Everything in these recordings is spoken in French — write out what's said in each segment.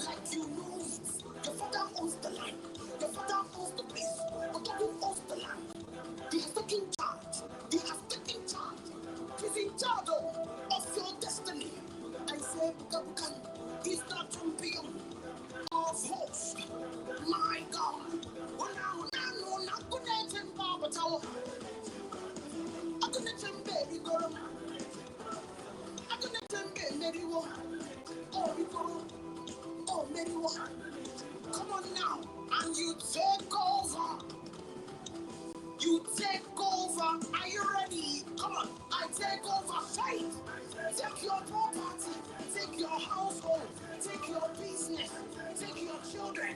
like you know it. Your father owns the land. Your father owns the place. Otaku owns the land. He has taken charge. He has taken charge. He's in charge of your destiny. I say, Gabukan, he's the champion of hosts. My God. Come on now, and you take over. You take over. Are you ready? Come on. I take over faith. Take your property. Take your household. Take your business. Take your children.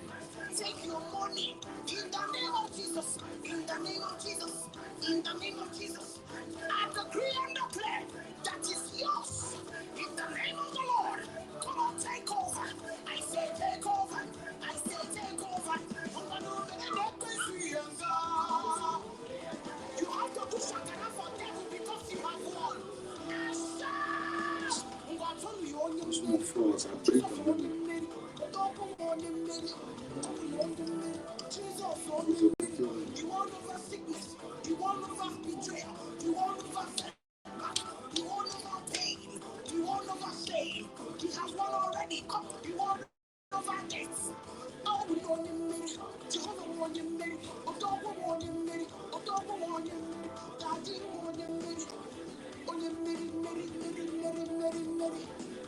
Take your money. In the name of Jesus. In the name of Jesus. In the name of Jesus. I decree and declare that is yours. In the name of the Lord. Come on, take over. I say take over. I say take over. You have to do shakara for devil because you have won. You won over sickness. You won over betrayal. You won over setback. You won over pain. You won over shame. He has won already. You won over death. Oh, we won him. Jehovah won him. Odogo won him. Odogo won him. Daddy won him. On him.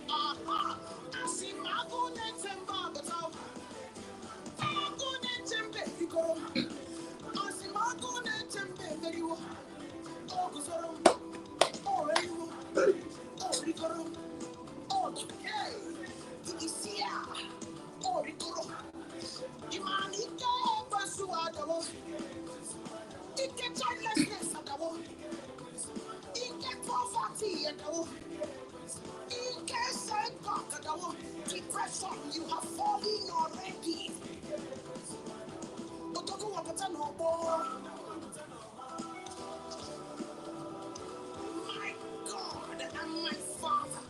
Aha. I see my good and temper, but I'm good and temper. I see my good and temper. Very well. Oh, Gusarum. Oh, Raymo. Oh, Ricorum. Oh, hey. Isia. Oh, Ricorum. Imanike Basuadabo. Ike childlessness adabo. Ike poverty adabo. Ike setback adabo. Depression, you have fallen already. Otoku wapatano bo. My God and my Father.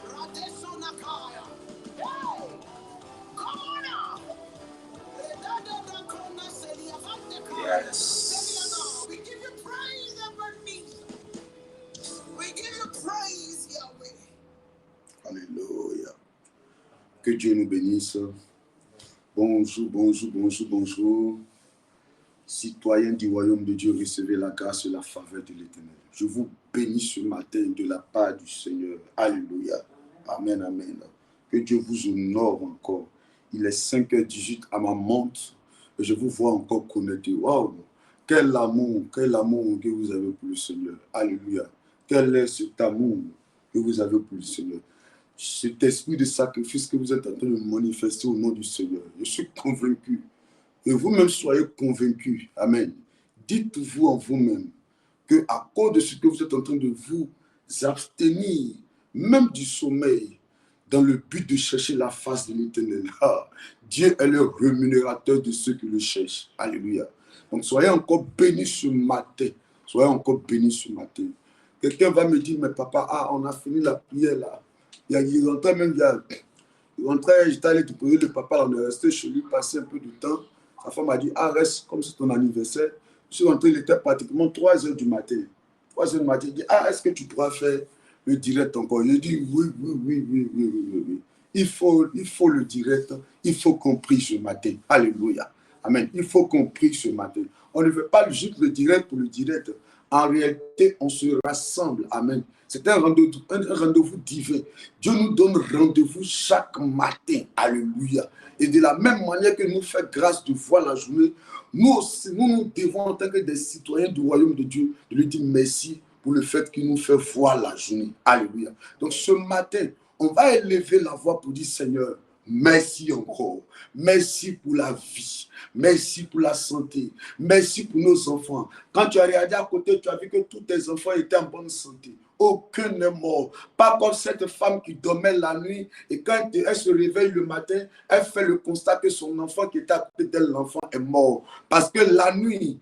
Radesonakaya. Hey! Come on now! Yes. We give you praise, Ebenezer. We give you praise, Yahweh. Alléluia. Que Dieu nous bénisse. Bonjour. Citoyens du royaume de Dieu, recevez la grâce et la faveur de l'Éternel. Je vous bénis ce matin de la part du Seigneur. Alléluia. Amen, amen. Que Dieu vous honore encore. Il est 5h18 à ma montre et je vous vois encore connecté. Waouh! Quel amour que vous avez pour le Seigneur. Alléluia. Quel est cet amour que vous avez pour le Seigneur? Cet esprit de sacrifice que vous êtes en train de manifester au nom du Seigneur. Je suis convaincu. Et vous-même soyez convaincus. Amen. Dites-vous en vous-même que à cause de ce que vous êtes en train de vous abstenir, même du sommeil, dans le but de chercher la face de l'Éternel. Dieu est le rémunérateur de ceux qui le cherchent. Alléluia. Donc soyez encore bénis ce matin. Soyez encore bénis ce matin. Quelqu'un va me dire, mais papa, on a fini la prière là. Il rentrait même, j'étais allé te poser le papa, on est resté chez lui, passer un peu de temps. Sa femme m'a dit, reste comme c'est ton anniversaire. Je suis rentré, il était pratiquement 3h du matin. 3h du matin, il dit, est-ce que tu pourras faire le direct encore? Je dis, oui. Il faut le direct, il faut qu'on prie ce matin. Alléluia. Amen. Il faut qu'on prie ce matin. On ne veut pas juste le direct pour le direct. En réalité, on se rassemble. Amen. C'est un rendez-vous divin. Dieu nous donne rendez-vous chaque matin. Alléluia. Et de la même manière que nous fait grâce de voir la journée, nous aussi, nous devons, en tant que des citoyens du royaume de Dieu, de lui dire merci pour le fait qu'il nous fait voir la journée. Alléluia. Donc ce matin, on va élever la voix pour dire, Seigneur, merci encore. Merci pour la vie. Merci pour la santé. Merci pour nos enfants. Quand tu as regardé à côté, tu as vu que tous tes enfants étaient en bonne santé. Aucun n'est mort. Pas comme cette femme qui dormait la nuit et quand elle se réveille le matin, elle fait le constat que son enfant qui était à côté d'elle, l'enfant est mort. Parce que la nuit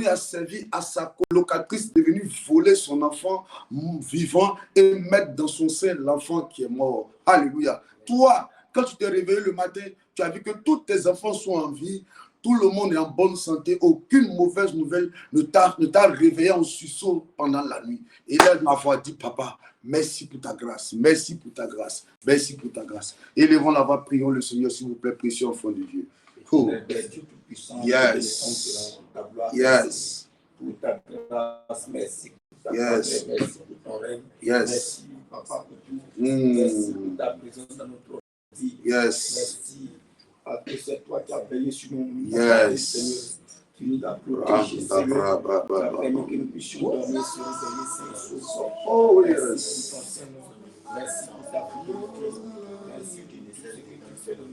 a servi à sa colocatrice de venir voler son enfant vivant et mettre dans son sein l'enfant qui est mort. Alléluia. Toi, Quand tu t'es réveillé le matin, tu as vu que tous tes enfants sont en vie, tout le monde est en bonne santé, aucune mauvaise nouvelle ne t'a réveillé en sursaut pendant la nuit. Et là, avoir dit, papa, merci pour ta grâce, merci pour ta grâce, merci pour ta grâce. Élevons la voix, prions le Seigneur, s'il vous plaît, précieux enfant de Dieu. Oh. Yes. Yes. Pour ta grâce, merci pour ta Yes. merci pour ton règne. Yes. Merci, papa, pour tout. Merci pour ta présence dans notre vie. Yes. Merci parce que c'est toi qui as veillé sur nous. Yes. Seigneur, tu nous as protégés, Seigneur. Tu as permis que nous puissions dormir sur les derniers 5 jours. Oh, yes. Merci pour ta fidélité. Merci de ce que tu fais de nous.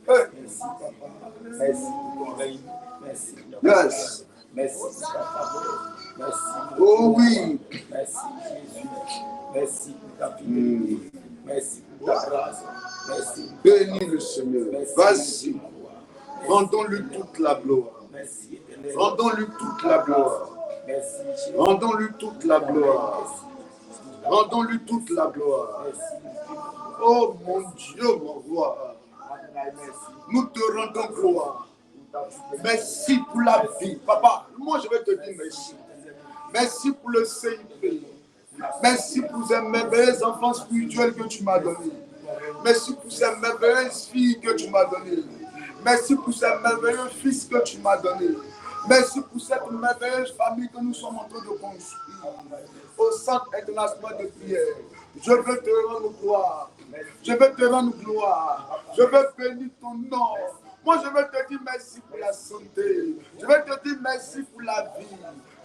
Merci, merci, papa. Merci pour ton règne. Merci pour ta grâce. Merci pour ta faveur. Merci. Oh oui. Merci, Jésus. Merci pour ta fidélité. Merci pour ta grâce. Merci. Bénis le Seigneur. Vas-y. Rendons-lui toute la gloire. Merci. Rendons-lui toute la gloire. Merci. Rendons-lui toute la gloire. Rendons-lui toute la gloire. Oh mon Dieu, mon roi. Nous te rendons gloire. Merci pour la vie. Papa, moi je vais te dire merci. Merci pour le CIP. Merci pour ces merveilleux enfants spirituels que tu m'as donnés. Merci pour ces merveilleuses filles que tu m'as données. Merci pour ces merveilleux fils que tu m'as donnés. Merci pour cette merveilleuse famille que nous sommes en train de construire. Au centre international de prière, je veux te rendre gloire. Je veux te rendre gloire. Je veux bénir ton nom. Moi, je veux te dire merci pour la santé. Je veux te dire merci pour la vie.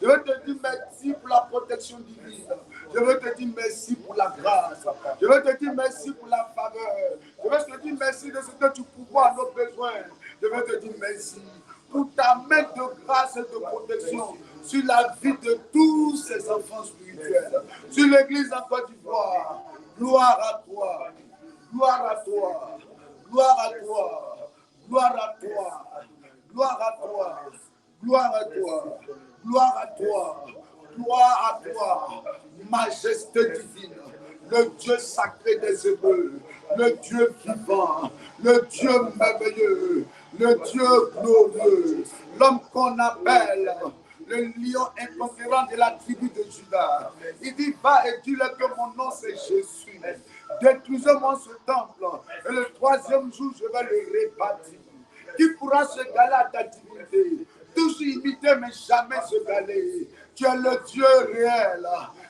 Je veux te dire merci pour la protection divine. Je veux te dire merci pour la grâce. Je veux te dire merci pour la faveur. Je veux te dire merci de ce que tu pourvois à nos besoins. Je veux te dire merci pour ta main de grâce et de protection sur la vie de tous ces enfants spirituels, sur l'église en Côte d'Ivoire. Gloire à toi. Gloire à toi. Gloire à toi. Gloire à toi. Gloire à toi. Gloire à toi. Gloire à toi. Gloire à toi. Majesté divine. Le Dieu sacré des Hébreux. Le Dieu vivant. Le Dieu merveilleux. Le Dieu glorieux. L'homme qu'on appelle le lion inconquérant de la tribu de Juda. Il dit, va et dis-le que mon nom c'est Jésus. Détruisez-moi ce temple. Et le 3e jour, je vais le rebâtir. Qui pourra se galer à ta divinité? Tous imiter, mais jamais se galer. Tu es le Dieu réel.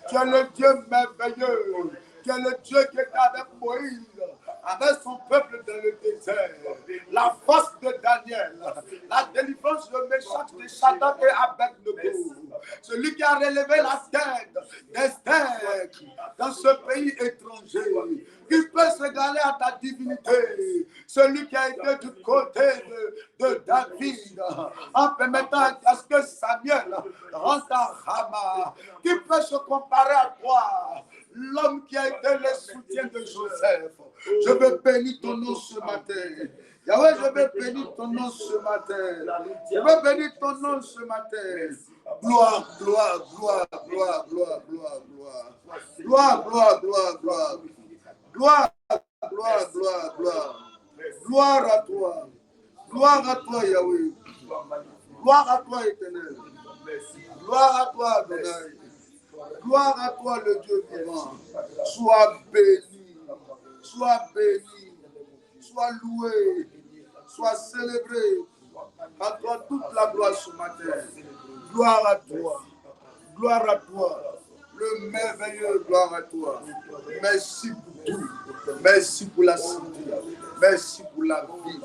Tu es le Dieu merveilleux. Tu es le Dieu qui est avec Moïse, avec son peuple dans le désert. La force de Daniel, la délivrance de Méchach, de Shadrach et Abednego. Celui qui a relevé la tête d'Esther dans ce pays étranger. Qui peut se galer à ta divinité? Celui qui a été du côté de David en permettant à ce que Samuel rentre à Rama. Qui peut se comparer à toi? L'homme qui a été le soutien de Joseph. Je veux bénir ton nom ce matin. Yahweh, je veux bénir ton nom ce matin. Je veux bénir ton nom ce matin. Gloire, gloire, gloire, gloire, gloire, gloire, gloire. Gloire, gloire, gloire, gloire. Gloire, gloire, gloire, gloire. Gloire à toi. Gloire à toi, Yahweh. Gloire à toi, Éternel. Gloire à toi, Adonai. Gloire à toi, le Dieu vivant. Sois béni. Sois béni. Sois loué. Sois célébré. À toi toute la gloire ce matin. Gloire à toi. Gloire à toi. Le merveilleux, gloire à toi. Merci pour tout. Merci pour la santé. Merci pour la vie.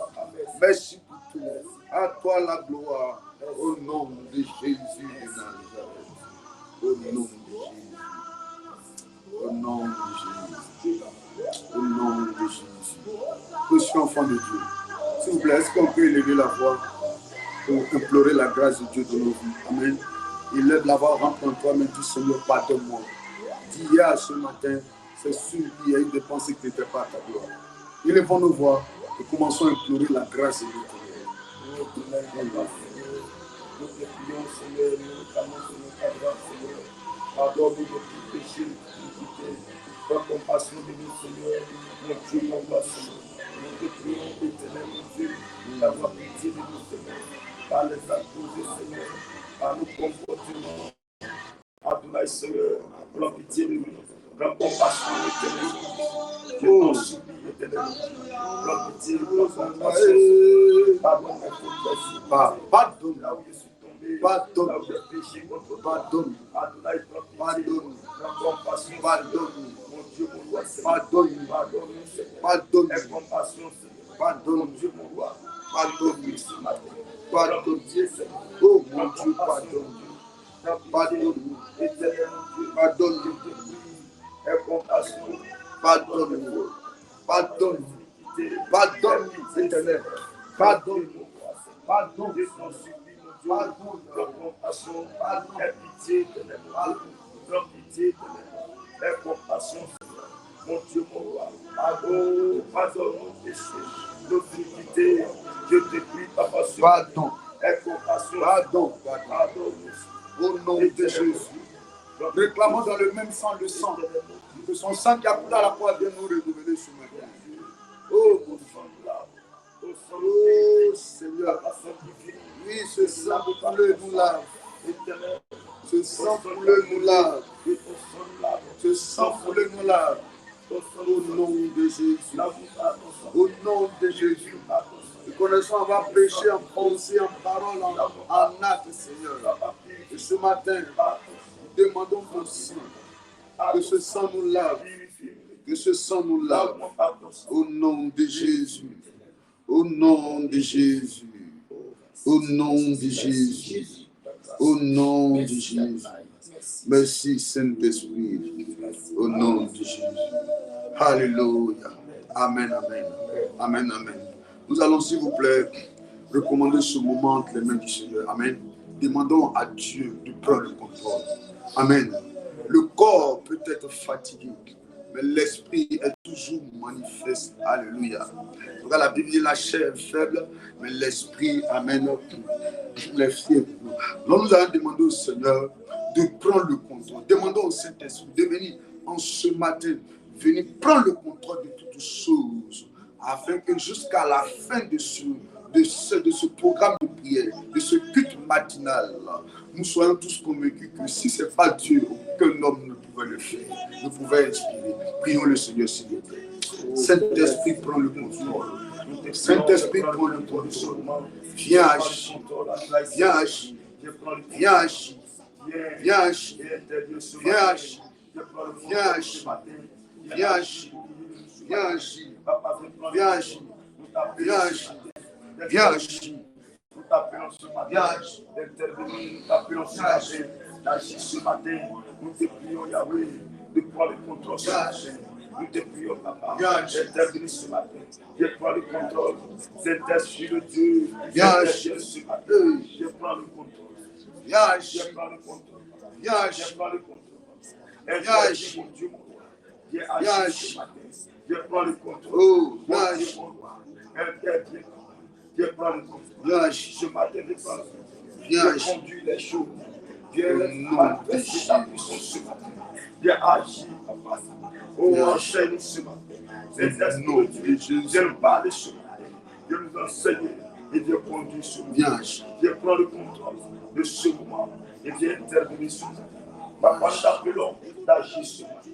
Merci pour tout. À toi la gloire. Au nom de Jésus de Nazareth. Au nom de Jésus. Au nom de Jésus. Au nom de Jésus. Je suis enfant de Dieu. S'il vous plaît, est-ce qu'on peut élever la voix pour implorer la grâce de Dieu dans nos vies? Amen. Il lève la voix, rentre en toi, mais dis Seigneur, pardonne-moi. D'hier à ce matin, c'est sûr qu'il y a eu des pensées qui n'étaient pas à ta gloire. Élevons nos voix et commençons à implorer la grâce de Dieu. Nous te prions, Seigneur, nous clamons sur ta grâce, Seigneur. Pardonne-nous de tout péché, de l'iniquité. Prends compassion de nous, Seigneur. Mon Dieu, mon roi, Seigneur. Nous te prions, éternel, mon Dieu, d'avoir pitié de nous, Seigneur. Par les apposés, Seigneur. Par nos comportements. Adonai, Seigneur, prends pitié de nous. Prends compassion, éternel. Je t'en supplie, éternel. Prends pitié, prends compassion. Pardonne mes fautes, pardonne là où je suis tombé. Pardonne là où j'ai péché contre toi. Pardonne. Adonai, prends pitié. Prends compassion. Pardonne. Mon Dieu, mon roi, pardonne. Pardonne, Seigneur. Pardonne. Aie compassion, Seigneur. Pardonne. Mon Dieu, mon roi. Pardonne. Ce matin. Pardonne, Seigneur. Oh, mon Dieu, pardonne. Pardonne, éternel Dieu, pardonne, je te prie, aie compassion, pardonne, pardonne, pardonne, éternel, pardonne, pardonne, je t'en supplie, mon Dieu, pardonne, aie compassion, pardonne, aie pitié, éternel, pardonne, pitié, éternel, aie compassion, mon Dieu, mon roi, pardonne, pardonne nos péchés, nos iniquités, je te prie, papa, pardon, aie compassion, pardon, pardonne. Au nom de Jésus, réclamons dans le même sang le sang, que son sang qui a coulé à la croix vient nous renouveler ce matin. Oh, mon sang, oh Seigneur, oui, ce sang coulé nous lave. Ce sang coulé nous lave. Ce sang coulé nous lave. Au nom de Jésus. Au nom de Jésus. Nous connaissons avoir péché en pensée, en parole, en acte, Seigneur. Et ce matin, nous demandons ton sang, que ce sang nous lave, que ce sang nous lave, au nom de Jésus, au nom de Jésus, au nom de Jésus, au nom de Jésus. Merci Saint-Esprit, au nom de Jésus. Alléluia. Amen, amen, amen, amen. Nous allons, s'il vous plaît, recommander ce moment entre les mains du Seigneur. Amen. Demandons à Dieu de prendre le contrôle. Amen. Le corps peut être fatigué, mais l'esprit est toujours manifeste. Alléluia. Regarde, la Bible dit la chair est faible, mais l'esprit, amen, les fiers. Donc nous allons demander au Seigneur de prendre le contrôle. Demandons au Saint-Esprit de venir en ce matin, venir prendre le contrôle de toutes choses, afin que jusqu'à la fin de ce programme de prière, de ce culte matinal, nous soyons tous convaincus que si ce n'est pas Dieu, aucun homme ne pouvait le faire, ne pouvait inspirer. Prions le Seigneur, s'il vous plaît. Saint-Esprit, prends le contrôle. Saint-Esprit, prends le contrôle. Viens agir. Viens agir. Viens agir. Viens agir. Viens agir. Viens agir. Viens agir. Viens agir. Viens agir. Viens agir. Viens agir. Nous t'appelons ce matin d'intervenir, nous t'appelons ce matin d'agir ce matin. Nous te prions, Yahweh, de prendre le contrôle ce matin. Nous te prions, Papa, d'intervenir ce matin. Je prends le contrôle. Saint-Esprit de Dieu, viens agir ce matin. Je prends le contrôle. Viens agir. Je prends le contrôle. Viens agir. Je prends le contrôle. Viens agir, mon Dieu, mon roi. Viens agir ce matin. Je prends le contrôle. Oh, viens agir, mon roi. Interviens. Je prends le contrôle. Viens agir. Ce matin, je prends le contrôle. Viens agir. Conduis les choses. Viens manifester ta puissance ce matin. Viens agir, Papa. Oh, enchaîne ce matin. Saint-Esprit de Dieu, viens parler ce matin. Viens nous enseigner et viens conduire ce matin. Viens agir. Viens prendre le contrôle de ce moment et viens intervenir ce matin. Papa, nous t'appelons d'agir ce matin.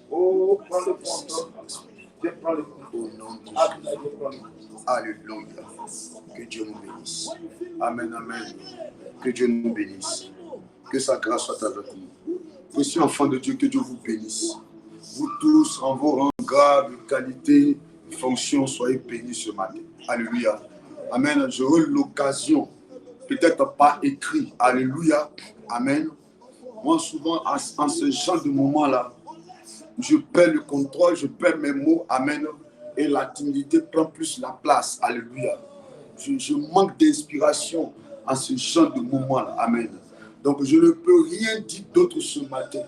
Oh, prends le contrôle. Viens prendre le contrôle. Au nom de Jésus. Alléluia. Que Dieu nous bénisse. Amen, amen. Que Dieu nous bénisse. Que sa grâce soit avec nous. Précieux enfants de Dieu, que Dieu vous bénisse. Vous tous, en vos rangs, grades, qualités, fonctions, soyez bénis ce matin. Alléluia. Amen. J'aurai l'occasion, peut-être pas écrit. Alléluia. Amen. Moi, souvent, en ce genre de moment-là, je perds le contrôle, je perds mes mots. Amen. Et la timidité prend plus la place. Alléluia. Je manque d'inspiration en ce genre de moment-là. Amen. Donc, je ne peux rien dire d'autre ce matin.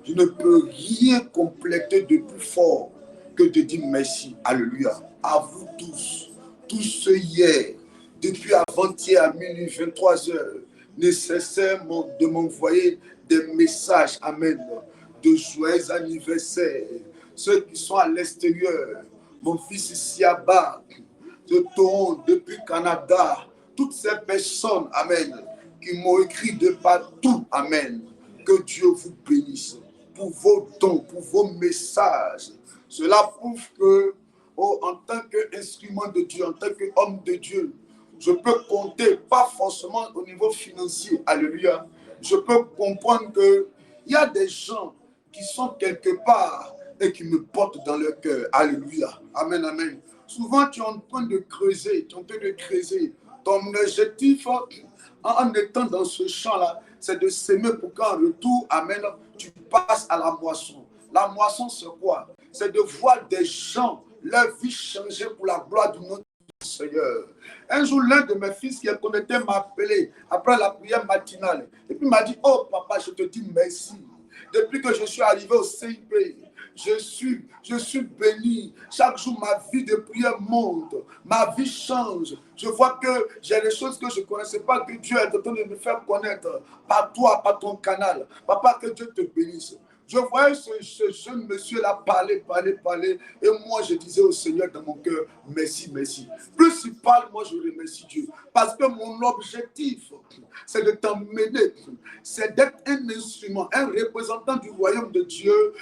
Je ne peux rien compléter de plus fort que de dire merci. Alléluia. À vous tous ceux hier, depuis avant-hier à minuit, 23 heures, nécessaire de m'envoyer des messages. Amen. De joyeux anniversaire, ceux qui sont à l'extérieur, mon fils Siaba, de Toronto, depuis Canada, toutes ces personnes, amen, qui m'ont écrit de partout, amen, que Dieu vous bénisse pour vos dons, pour vos messages. Cela prouve que, en tant qu'instrument de Dieu, en tant qu'homme de Dieu, je peux compter, pas forcément au niveau financier, alléluia. Je peux comprendre qu'il y a des gens qui sont quelque part et qui me portent dans leur cœur, alléluia, amen, amen. Souvent, tu es en train de creuser, Ton objectif en étant dans ce champ-là, c'est de s'aimer pour qu'en retour, amen, tu passes à la moisson. La moisson, c'est quoi? C'est de voir des gens, leur vie changer pour la gloire de notre Seigneur. Un jour, l'un de mes fils qui est connecté m'a appelé après la prière matinale. Et puis m'a dit, oh papa, je te dis merci. Depuis que je suis arrivé au CIP, je suis béni. Chaque jour, ma vie de prière monte. Ma vie change. Je vois que j'ai des choses que je ne connaissais pas, que Dieu est en train de me faire connaître par toi, par ton canal. Papa, que Dieu te bénisse. Je voyais ce jeune monsieur-là parler. Et moi, je disais au Seigneur dans mon cœur, merci. Plus il parle, moi, je remercie Dieu. Parce que mon objectif, c'est de t'emmener. C'est d'être un instrument, un représentant du royaume de Dieu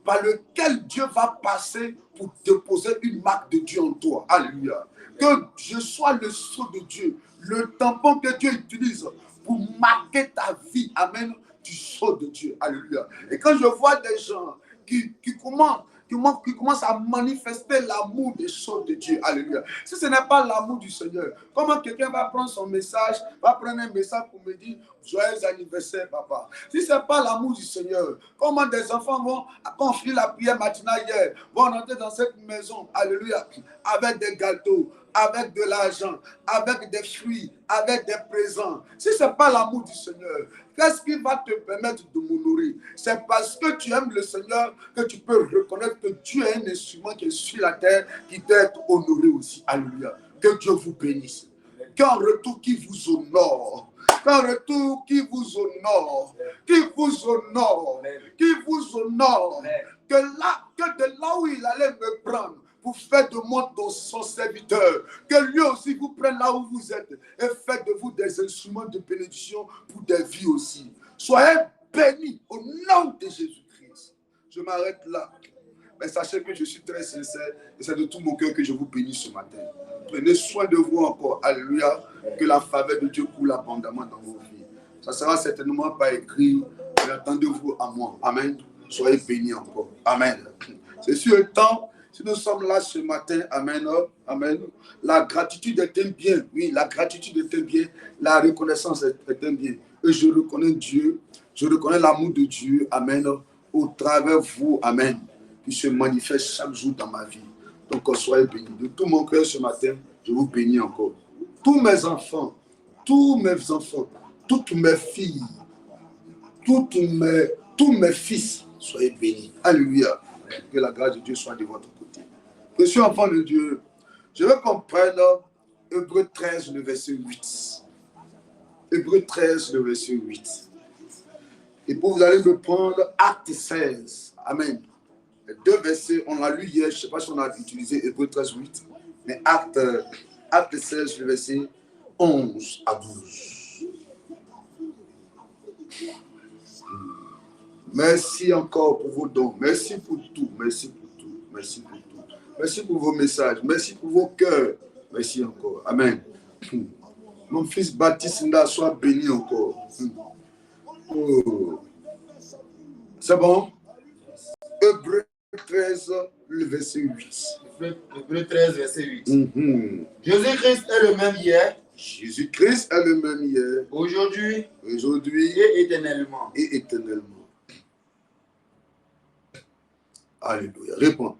par lequel Dieu va passer pour déposer une marque de Dieu en toi. Alléluia. Que je sois le sceau de Dieu, le tampon que Dieu utilise pour marquer ta vie. Amen. Du sceau de Dieu. Alléluia. Et quand je vois des gens qui commencent à manifester l'amour des choses de Dieu. Alléluia. Si ce n'est pas l'amour du Seigneur, comment quelqu'un va prendre son message, va prendre un message pour me dire joyeux anniversaire, papa? Si ce n'est pas l'amour du Seigneur, comment des enfants vont, quand on finit la prière matinale hier, vont entrer dans cette maison, alléluia, avec des gâteaux, avec de l'argent, avec des fruits, avec des présents? Si ce n'est pas l'amour du Seigneur, qu'est-ce qui va te permettre de m'honorer? C'est parce que tu aimes le Seigneur que tu peux reconnaître que Dieu est un instrument qui est sur la terre, qui doit être honoré aussi. Alléluia. Que Dieu vous bénisse. Qu'en retour, qui vous honore. Qu'en retour, qui vous honore. Qui vous honore. Qui vous honore. Que de là où il allait me prendre, pour faire de moi son serviteur, que lui aussi vous prenne là où vous êtes et faites de vous des instruments de bénédiction pour des vies aussi. Soyez bénis au nom de Jésus-Christ. Je m'arrête là. Mais sachez que je suis très sincère et c'est de tout mon cœur que je vous bénis ce matin. Prenez soin de vous encore. Alléluia. Que la faveur de Dieu coule abondamment dans vos vies. Ça sera certainement pas écrit, mais attendez-vous à moi. Amen. Soyez bénis encore. Amen. C'est sur le temps. Si nous sommes là ce matin, amen, amen, la gratitude est un bien. Oui, la gratitude est un bien. La reconnaissance est un bien. Et je reconnais Dieu, je reconnais l'amour de Dieu, amen, au travers de vous, amen, qui se manifeste chaque jour dans ma vie. Donc, soyez bénis. De tout mon cœur ce matin, je vous bénis encore. Tous mes enfants, toutes mes filles, tous mes fils, soyez bénis. Alléluia. Que la grâce de Dieu soit de votre côté. Précieux enfant de Dieu, je veux qu'on prenne Hébreux 13, le verset 8. Hébreux 13, le verset 8. Et puis vous allez me prendre Acte 16. Amen. Les deux versets, on l'a lu hier, je ne sais pas si on a utilisé Hébreux 13, 8. Mais Acte 16, le verset 11 à 12. Merci encore pour vos dons. Merci pour tout. Merci pour tout. Merci pour tout. Merci pour vos messages. Merci pour vos cœurs. Merci encore. Amen. Mon fils Baptiste Nda, soit béni encore. Oh. C'est bon? Hébreux 13, le verset 8. Hébreux 13, verset 8. Jésus-Christ est le même hier. Jésus-Christ est le même hier. Aujourd'hui. Et éternellement. Alléluia. Réponds.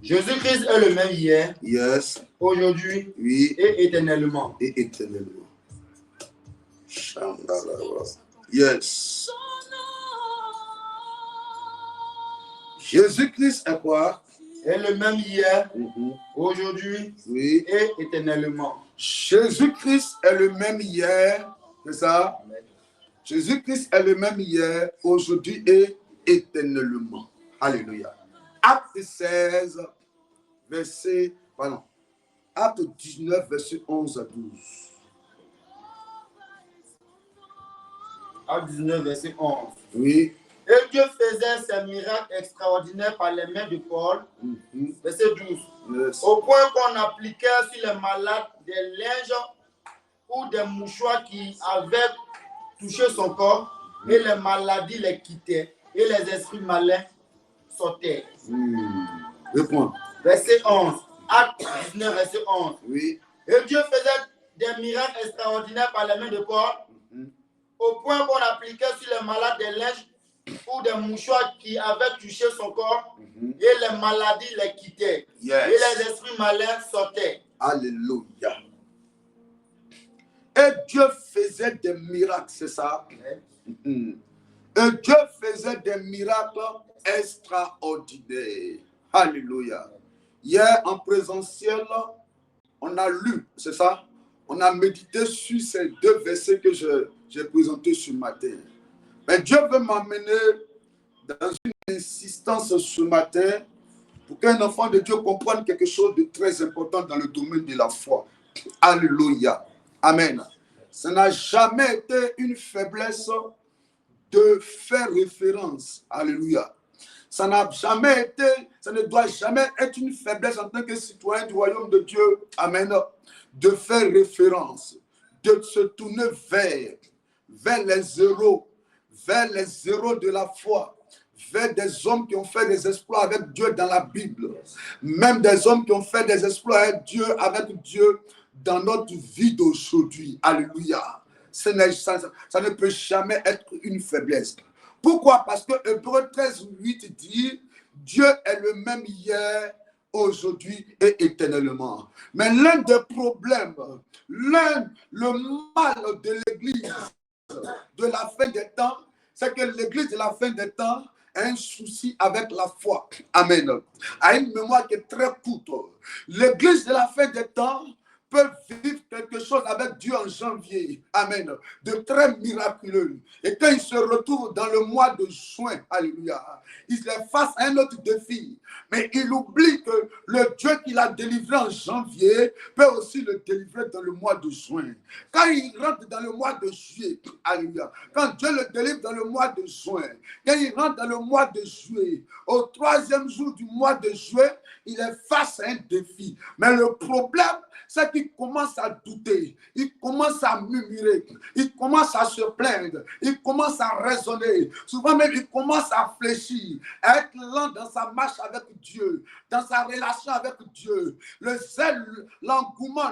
Jésus-Christ est le même hier. Yes. Aujourd'hui. Oui. Et éternellement. Yes. Jésus-Christ est quoi? Est le même hier. Aujourd'hui. Oui. Et éternellement. Jésus-Christ est le même hier. C'est ça? Amen. Jésus-Christ est le même hier, aujourd'hui et éternellement. Alléluia. Acte 16, verset, pardon, Acte 19, verset 11 à 12. Acte 19, verset 11. Oui. Et Dieu faisait ces miracles extraordinaires par les mains de Paul. Verset 12. Yes. Au point qu'on appliquait sur les malades des linges ou des mouchoirs qui avaient touché son corps, et les maladies les quittaient, et les esprits malins sortaient. Réponds. Verset 11. Acte 19, verset 11. Oui. Et Dieu faisait des miracles extraordinaires par les mains de Paul, au point qu'on appliquait sur les malades des linges ou des mouchoirs qui avaient touché son corps, et les maladies les quittaient, Yes. et les esprits malins sortaient. Alléluia. Et Dieu faisait des miracles, c'est ça? Et Dieu faisait des miracles extraordinaires. Alléluia. Hier, en présentiel, on a lu, c'est ça? On a médité sur ces deux versets que j'ai présentés ce matin. Mais Dieu veut m'amener dans une insistance ce matin pour qu'un enfant de Dieu comprenne quelque chose de très important dans le domaine de la foi. Alléluia. Amen. Ça n'a jamais été une faiblesse de faire référence. Alléluia. Ça n'a jamais été, ça ne doit jamais être une faiblesse en tant que citoyen du royaume de Dieu. Amen. De faire référence, de se tourner vers les héros de la foi, vers des hommes qui ont fait des exploits avec Dieu dans la Bible, même des hommes qui ont fait des exploits avec Dieu dans notre vie d'aujourd'hui. Alléluia. Ça ne peut jamais être une faiblesse. Pourquoi? Parce que Hébreux 13, 8 dit, Dieu est le même hier, aujourd'hui et éternellement. Mais l'un des problèmes, le mal de l'Église de la fin des temps, c'est que l'Église de la fin des temps a un souci avec la foi. Amen. A une mémoire qui est très courte. L'Église de la fin des temps peut vivre quelque chose avec Dieu en janvier. Amen. De très miraculeux. Et quand il se retrouve dans le mois de juin, alléluia, il est face à un autre défi. Mais il oublie que le Dieu qu'il a délivré en janvier peut aussi le délivrer dans le mois de juin. Quand il rentre dans le mois de juillet, alléluia, quand Dieu le délivre dans le mois de juin, quand il rentre dans le mois de juillet, au troisième jour du mois de juin, il est face à un défi. Mais le problème, c'est qu'il commence à douter, il commence à murmurer, il commence à se plaindre, il commence à raisonner. Souvent même, il commence à fléchir, à être lent dans sa marche avec Dieu, dans sa relation avec Dieu. Le zèle, l'engouement,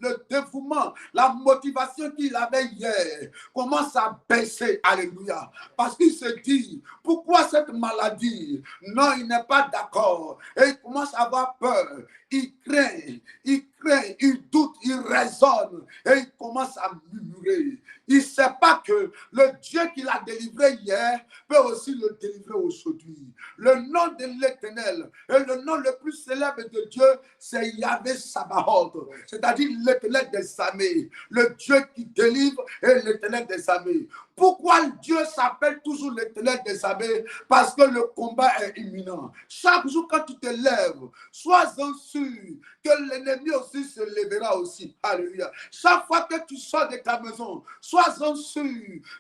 le dévouement, la motivation qu'il avait hier commence à baisser. Alléluia. Parce qu'il se dit, pourquoi cette maladie? Non, il n'est pas d'accord. Et il commence à avoir peur. Il craint, il doute, il raisonne et il commence à murmurer. Il ne sait pas que le Dieu qui l'a délivré hier peut aussi le délivrer aujourd'hui. Le nom de l'Éternel et le nom le plus célèbre de Dieu, c'est Yahvé Sabaoth, c'est-à-dire l'Éternel des armées, le Dieu qui délivre et l'Éternel des armées. Pourquoi Dieu s'appelle toujours l'Éternel des armées? Parce que le combat est imminent. Chaque jour quand tu te lèves, sois-en sûr que l'ennemi aussi se lèvera aussi. Alléluia. Chaque fois que tu sors de ta maison, sois-en sûr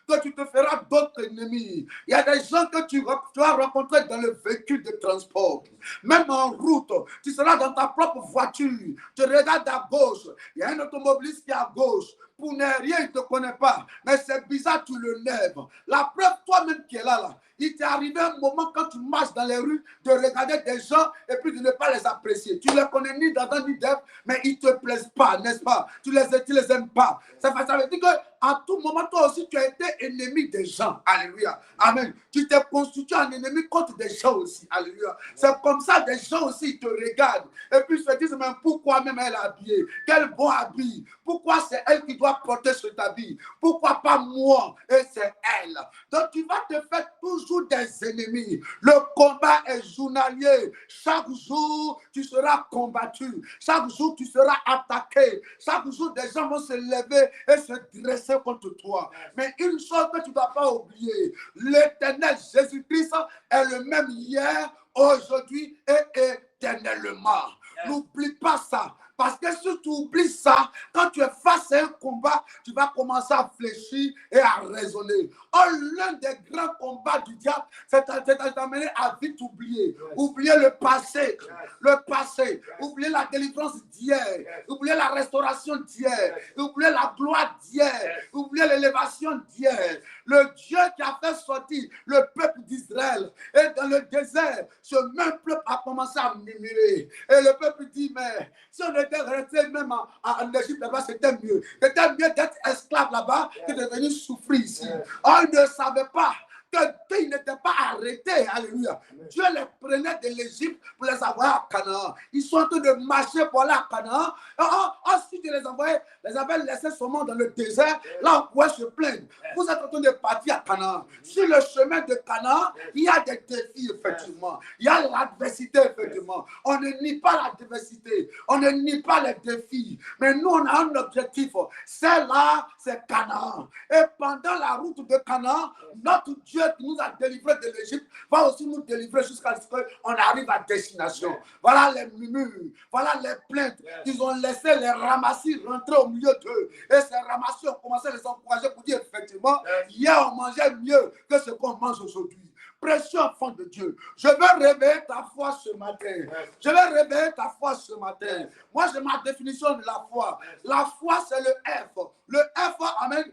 que tu te feras d'autres ennemis. Il y a des gens que tu vas rencontrer dans le véhicule de transport. Même en route, tu seras dans ta propre voiture. Tu regardes à gauche, il y a un automobiliste qui est à gauche. Pour ne rien, il ne te connaît pas. Mais c'est bizarre, tu le lèves. La preuve, toi-même qui es là, il t'est arrivé un moment quand tu marches dans les rues de regarder des gens et puis de ne pas les apprécier. Tu ne les connais ni d'Adam ni d'Ève, mais ils ne te plaisent pas, n'est-ce pas? Tu les aimes pas. Ça veut dire qu'à tout moment, toi aussi, tu as été ennemi des gens. Alléluia. Amen. Tu t'es constitué un ennemi contre des gens aussi. Alléluia. C'est comme ça, des gens aussi, ils te regardent. Et puis ils se disent, mais pourquoi même elle est habillée? Quel bon habit. Pourquoi c'est elle qui doit porter cet habit? Pourquoi pas moi? Et c'est elle. Donc tu vas te faire toujours des ennemis. Le combat est journalier. Chaque jour, tu seras combattu. Chaque jour, tu seras attaqué. Chaque jour, des gens vont se lever et se dresser contre toi. Mais une chose que tu ne dois pas oublier, l'Éternel Jésus-Christ est le même hier, aujourd'hui et éternellement. N'oublie pas ça. Parce que si tu oublies ça, quand tu es face à un combat, tu vas commencer à fléchir et à raisonner. Or, l'un des grands combats du diable, c'est d'amener à vite oublier. Oublier le passé. Oublier la délivrance d'hier. Oublier la restauration d'hier. Oublier la gloire d'hier. Oublier l'élévation d'hier. Le Dieu qui a fait sortir le peuple d'Israël. Et dans le désert, ce même peuple a commencé à murmurer. Et le peuple dit, mais si on était resté même en Égypte là-bas, c'était mieux. C'était mieux d'être esclave là-bas que de venir souffrir ici. On ne savait pas qu'ils n'étaient pas arrêtés. Alléluia. Dieu les prenait de l'Égypte pour les envoyer à Canaan. Ils sont en train de marcher pour aller à Canaan. Ensuite, les avait laissés seulement dans le désert. Là, on pouvait se plaindre. Vous êtes en train de partir à Canaan. Sur le chemin de Canaan, il y a des défis, effectivement. Il y a l'adversité, effectivement. On ne nie pas l'adversité. On ne nie pas les défis. Mais nous, on a un objectif. C'est là, c'est Canaan. Et pendant la route de Canaan, notre Dieu qui nous a délivrés de l'Égypte va aussi nous délivrer jusqu'à ce qu'on arrive à destination. Voilà les murmures, voilà les plaintes. Ils ont laissé les ramassis rentrer au milieu d'eux. Et ces ramassis ont commencé à les encourager pour dire effectivement, hier on mangeait mieux que ce qu'on mange aujourd'hui. Précieux enfant de Dieu, je veux réveiller ta foi ce matin. Je veux réveiller ta foi ce matin. Moi, j'ai ma définition de la foi. La foi, c'est le F. Le F, amen,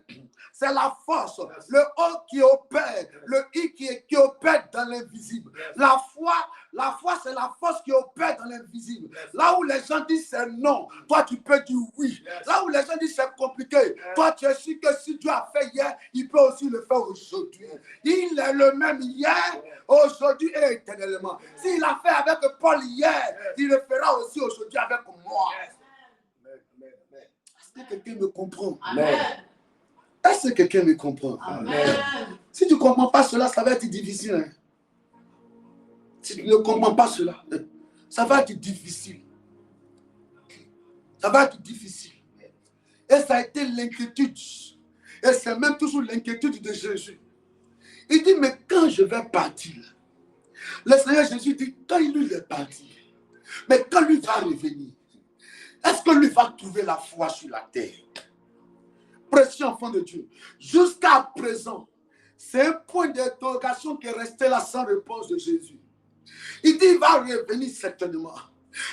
c'est la force. Le O qui opère. Le I qui opère dans l'invisible. La foi, c'est la force qui opère dans l'invisible. Là où les gens disent c'est non, toi, tu peux dire oui. Là où les gens disent c'est compliqué, toi, tu es sûr que si Dieu a fait hier, il peut aussi le faire aujourd'hui. Il est le même hier, aujourd'hui et éternellement. S'il a fait avec Paul hier, il le fera aussi aujourd'hui avec moi. Est-ce que quelqu'un me comprend? Amen. Est-ce que quelqu'un me comprend? Amen. Si tu ne comprends pas cela, ça va être difficile. Hein? Si tu ne comprends pas cela, ça va être difficile. Ça va être difficile. Et ça a été l'inquiétude. Et c'est même toujours l'inquiétude de Jésus. Il dit, mais quand je vais partir, le Seigneur Jésus dit, quand lui est parti, mais quand lui va revenir, est-ce que lui va trouver la foi sur la terre? Précieux enfant de Dieu, jusqu'à présent, c'est un point d'interrogation qui est resté là sans réponse de Jésus. Il dit, il va revenir certainement.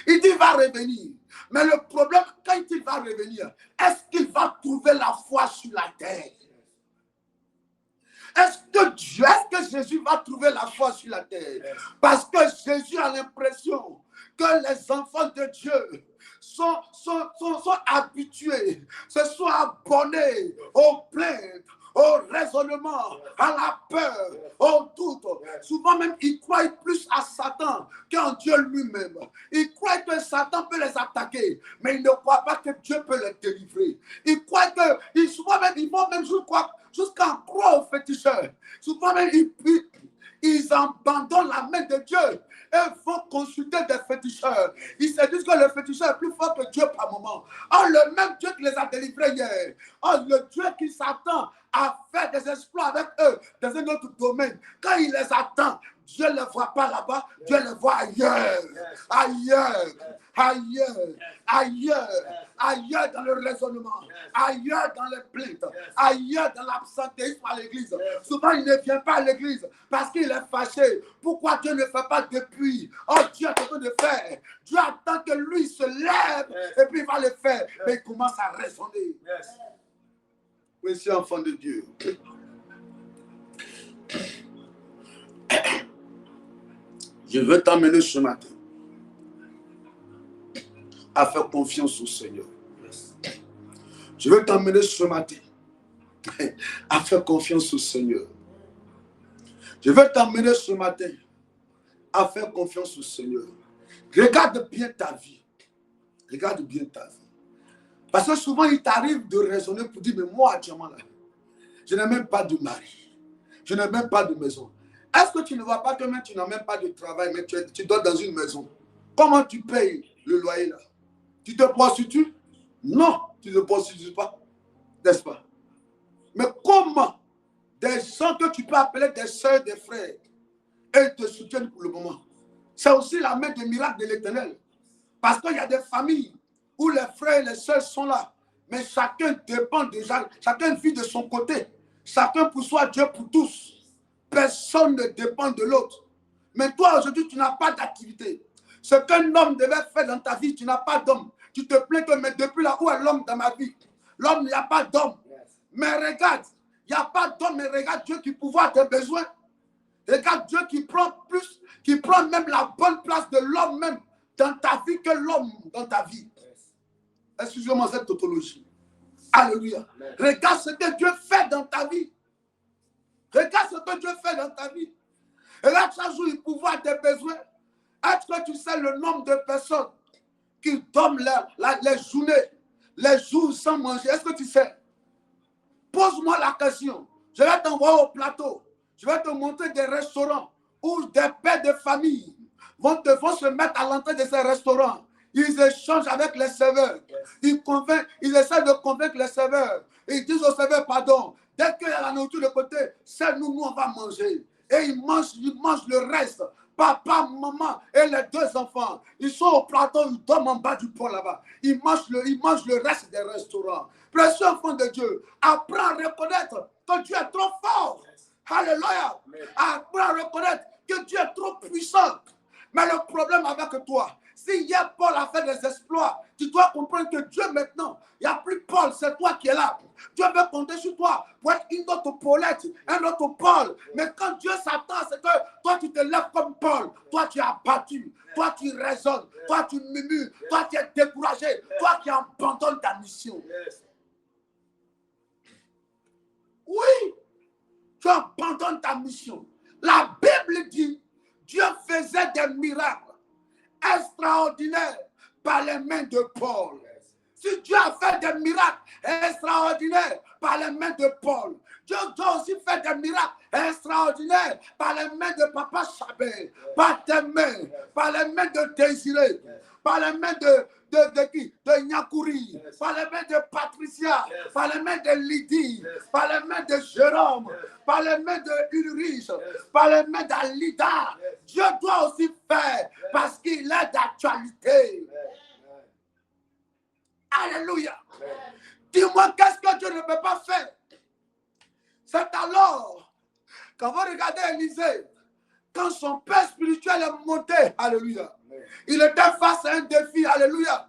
Il dit, il va revenir. Mais le problème, quand il va revenir, est-ce qu'il va trouver la foi sur la terre? Est-ce que Jésus va trouver la foi sur la terre? Parce que Jésus a l'impression que les enfants de Dieu sont habitués, se sont abonnés aux plaintes, au raisonnement, à la peur, au doute. Souvent même, ils croient plus à Satan qu'en Dieu lui-même. Ils croient que Satan peut les attaquer, mais ils ne croient pas que Dieu peut les délivrer. Ils croient que, souvent même, ils vont même jusqu'à croire aux féticheurs. Souvent même, ils abandonnent la main de Dieu et vont consulter des féticheurs. Ils se disent que le féticheur est plus fort que Dieu par moment. Oh, le même Dieu qui les a délivrés hier. Oh, le Dieu qui s'attend à faire des exploits avec eux dans un autre domaine. Quand il les attend, Dieu ne les voit pas là-bas, Dieu les voit ailleurs. Ailleurs. Ailleurs. Ailleurs. Ailleurs dans le raisonnement. Ailleurs dans les plaintes. Ailleurs dans l'absentéisme à l'église. Souvent, il ne vient pas à l'église parce qu'il est fâché. Pourquoi Dieu ne fait pas depuis? Oh, Dieu est en train de faire. Dieu attend que lui se lève et puis il va le faire. Mais il commence à raisonner. Monsieur enfant de Dieu. Je veux t'emmener ce matin à faire confiance au Seigneur. Je veux t'emmener ce matin à faire confiance au Seigneur. Je veux t'emmener ce matin à faire confiance au Seigneur. Regarde bien ta vie. Regarde bien ta vie. Parce que souvent, il t'arrive de raisonner pour dire, mais moi, actuellement, là, je n'ai même pas de mari. Je n'ai même pas de maison. Est-ce que tu ne vois pas que même tu n'as même pas de travail, mais tu dors dans une maison? Comment tu payes le loyer là? Tu te prostitues? Non, tu ne te prostitues pas. N'est-ce pas? Mais comment des gens que tu peux appeler des soeurs, des frères, et ils te soutiennent pour le moment? C'est aussi la main de miracle de l'Éternel. Parce qu'il y a des familles où les frères et les sœurs sont là. Mais chacun dépend déjà, chacun vit de son côté. Chacun pour soi, Dieu pour tous. Personne ne dépend de l'autre. Mais toi, aujourd'hui, tu n'as pas d'activité. Ce qu'un homme devait faire dans ta vie, tu n'as pas d'homme. Tu te plains que, mais depuis là, où est l'homme dans ma vie? L'homme, il n'y a pas d'homme. Mais regarde, il n'y a pas d'homme, mais regarde Dieu qui pourvoit tes besoins. Regarde Dieu qui prend plus, qui prend même la bonne place de l'homme même dans ta vie que l'homme dans ta vie. Excusez-moi cette tautologie. Alléluia. Regarde ce que Dieu fait dans ta vie. Regarde ce que Dieu fait dans ta vie. Regarde chaque jour, il pourvoit tes besoins. Est-ce que tu sais le nombre de personnes qui dorment les journées, les jours sans manger? Est-ce que tu sais? Pose-moi la question. Je vais t'envoyer au plateau. Je vais te montrer des restaurants où des pères de famille vont se mettre à l'entrée de ces restaurants. Ils échangent avec les serveurs. Ils essaient de convaincre les serveurs. Ils disent aux serveurs, pardon, dès qu'il y a la nourriture de côté, c'est nous, on va manger. Et ils mangent le reste. Papa, maman et les deux enfants, ils sont au plateau, ils dorment en bas du pont là-bas. Ils mangent le reste des restaurants. Précieux enfant de Dieu, apprends à reconnaître que Dieu est trop fort. Alléluia. Apprends à reconnaître que Dieu est trop puissant. Mais le problème avec toi, si hier Paul a fait des exploits, tu dois comprendre que Dieu maintenant, il n'y a plus Paul, c'est toi qui es là. Dieu veut compter sur toi pour être une autre Paulette, un autre Paul. Mais quand Dieu s'attend, c'est que toi tu te lèves comme Paul. Toi tu es abattu, toi tu raisonnes, toi tu murmures, toi tu es découragé, toi qui abandonnes ta mission. Oui, tu abandonnes ta mission. La Bible dit, Dieu faisait des miracles extraordinaires par les mains de Paul. Si Dieu a fait des miracles extraordinaires par les mains de Paul, Dieu doit aussi faire des miracles extraordinaires par les mains de Papa Chabé, par tes mains, par les mains de Désiré, par les mains de Nyakouri, par les mains de Patricia, par les mains de Lydie, par les mains de Jérôme, par les mains de Ulrich, par les mains d'Alida. Dieu doit aussi faire parce qu'il est d'actualité. Alléluia. Dis-moi, qu'est-ce que Dieu ne peut pas faire? C'est alors, quand vous regardez Élisée, quand son père spirituel est monté, alléluia, il était face à un défi, alléluia.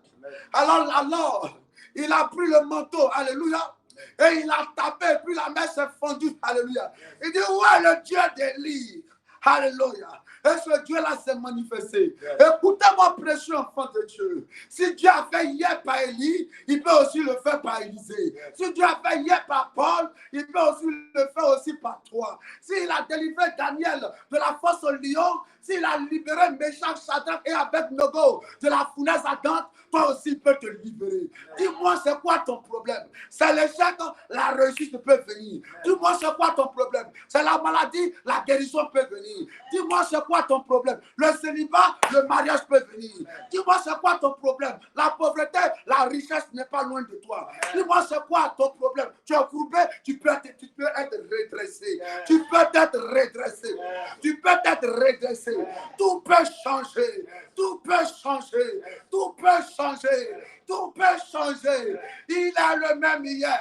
Alors, il a pris le manteau, alléluia, et il a tapé, et puis la mer s'est fondue, alléluia. Il dit, où est le Dieu d'Élie? Alléluia. Et ce Dieu-là s'est manifesté. Écoutez-moi, précieux enfant de Dieu. Si Dieu a fait hier par Élie, il peut aussi le faire par Élisée. Si Dieu a fait hier par Paul, il peut aussi le faire aussi par toi. S'il a délivré Daniel de la fosse au lion, s'il a libéré Meshach, Shadrach et Abednego de la fournaise ardente, toi aussi il peut te libérer. Dis-moi, c'est quoi ton problème? C'est l'échec, la réussite peut venir. Dis-moi, c'est quoi ton problème? C'est la maladie, la guérison peut venir. Dis-moi, c'est quoi ton problème? Le célibat, le mariage peut venir. Dis-moi, c'est quoi ton problème? La pauvreté, la richesse n'est pas loin de toi. Dis-moi, c'est quoi ton problème? Tu es courbé, tu peux être redressé. Tu peux être redressé. Tu peux être redressé. Tout peut changer. Tout peut changer. Tout peut changer. Tout peut changer. Il est le même hier,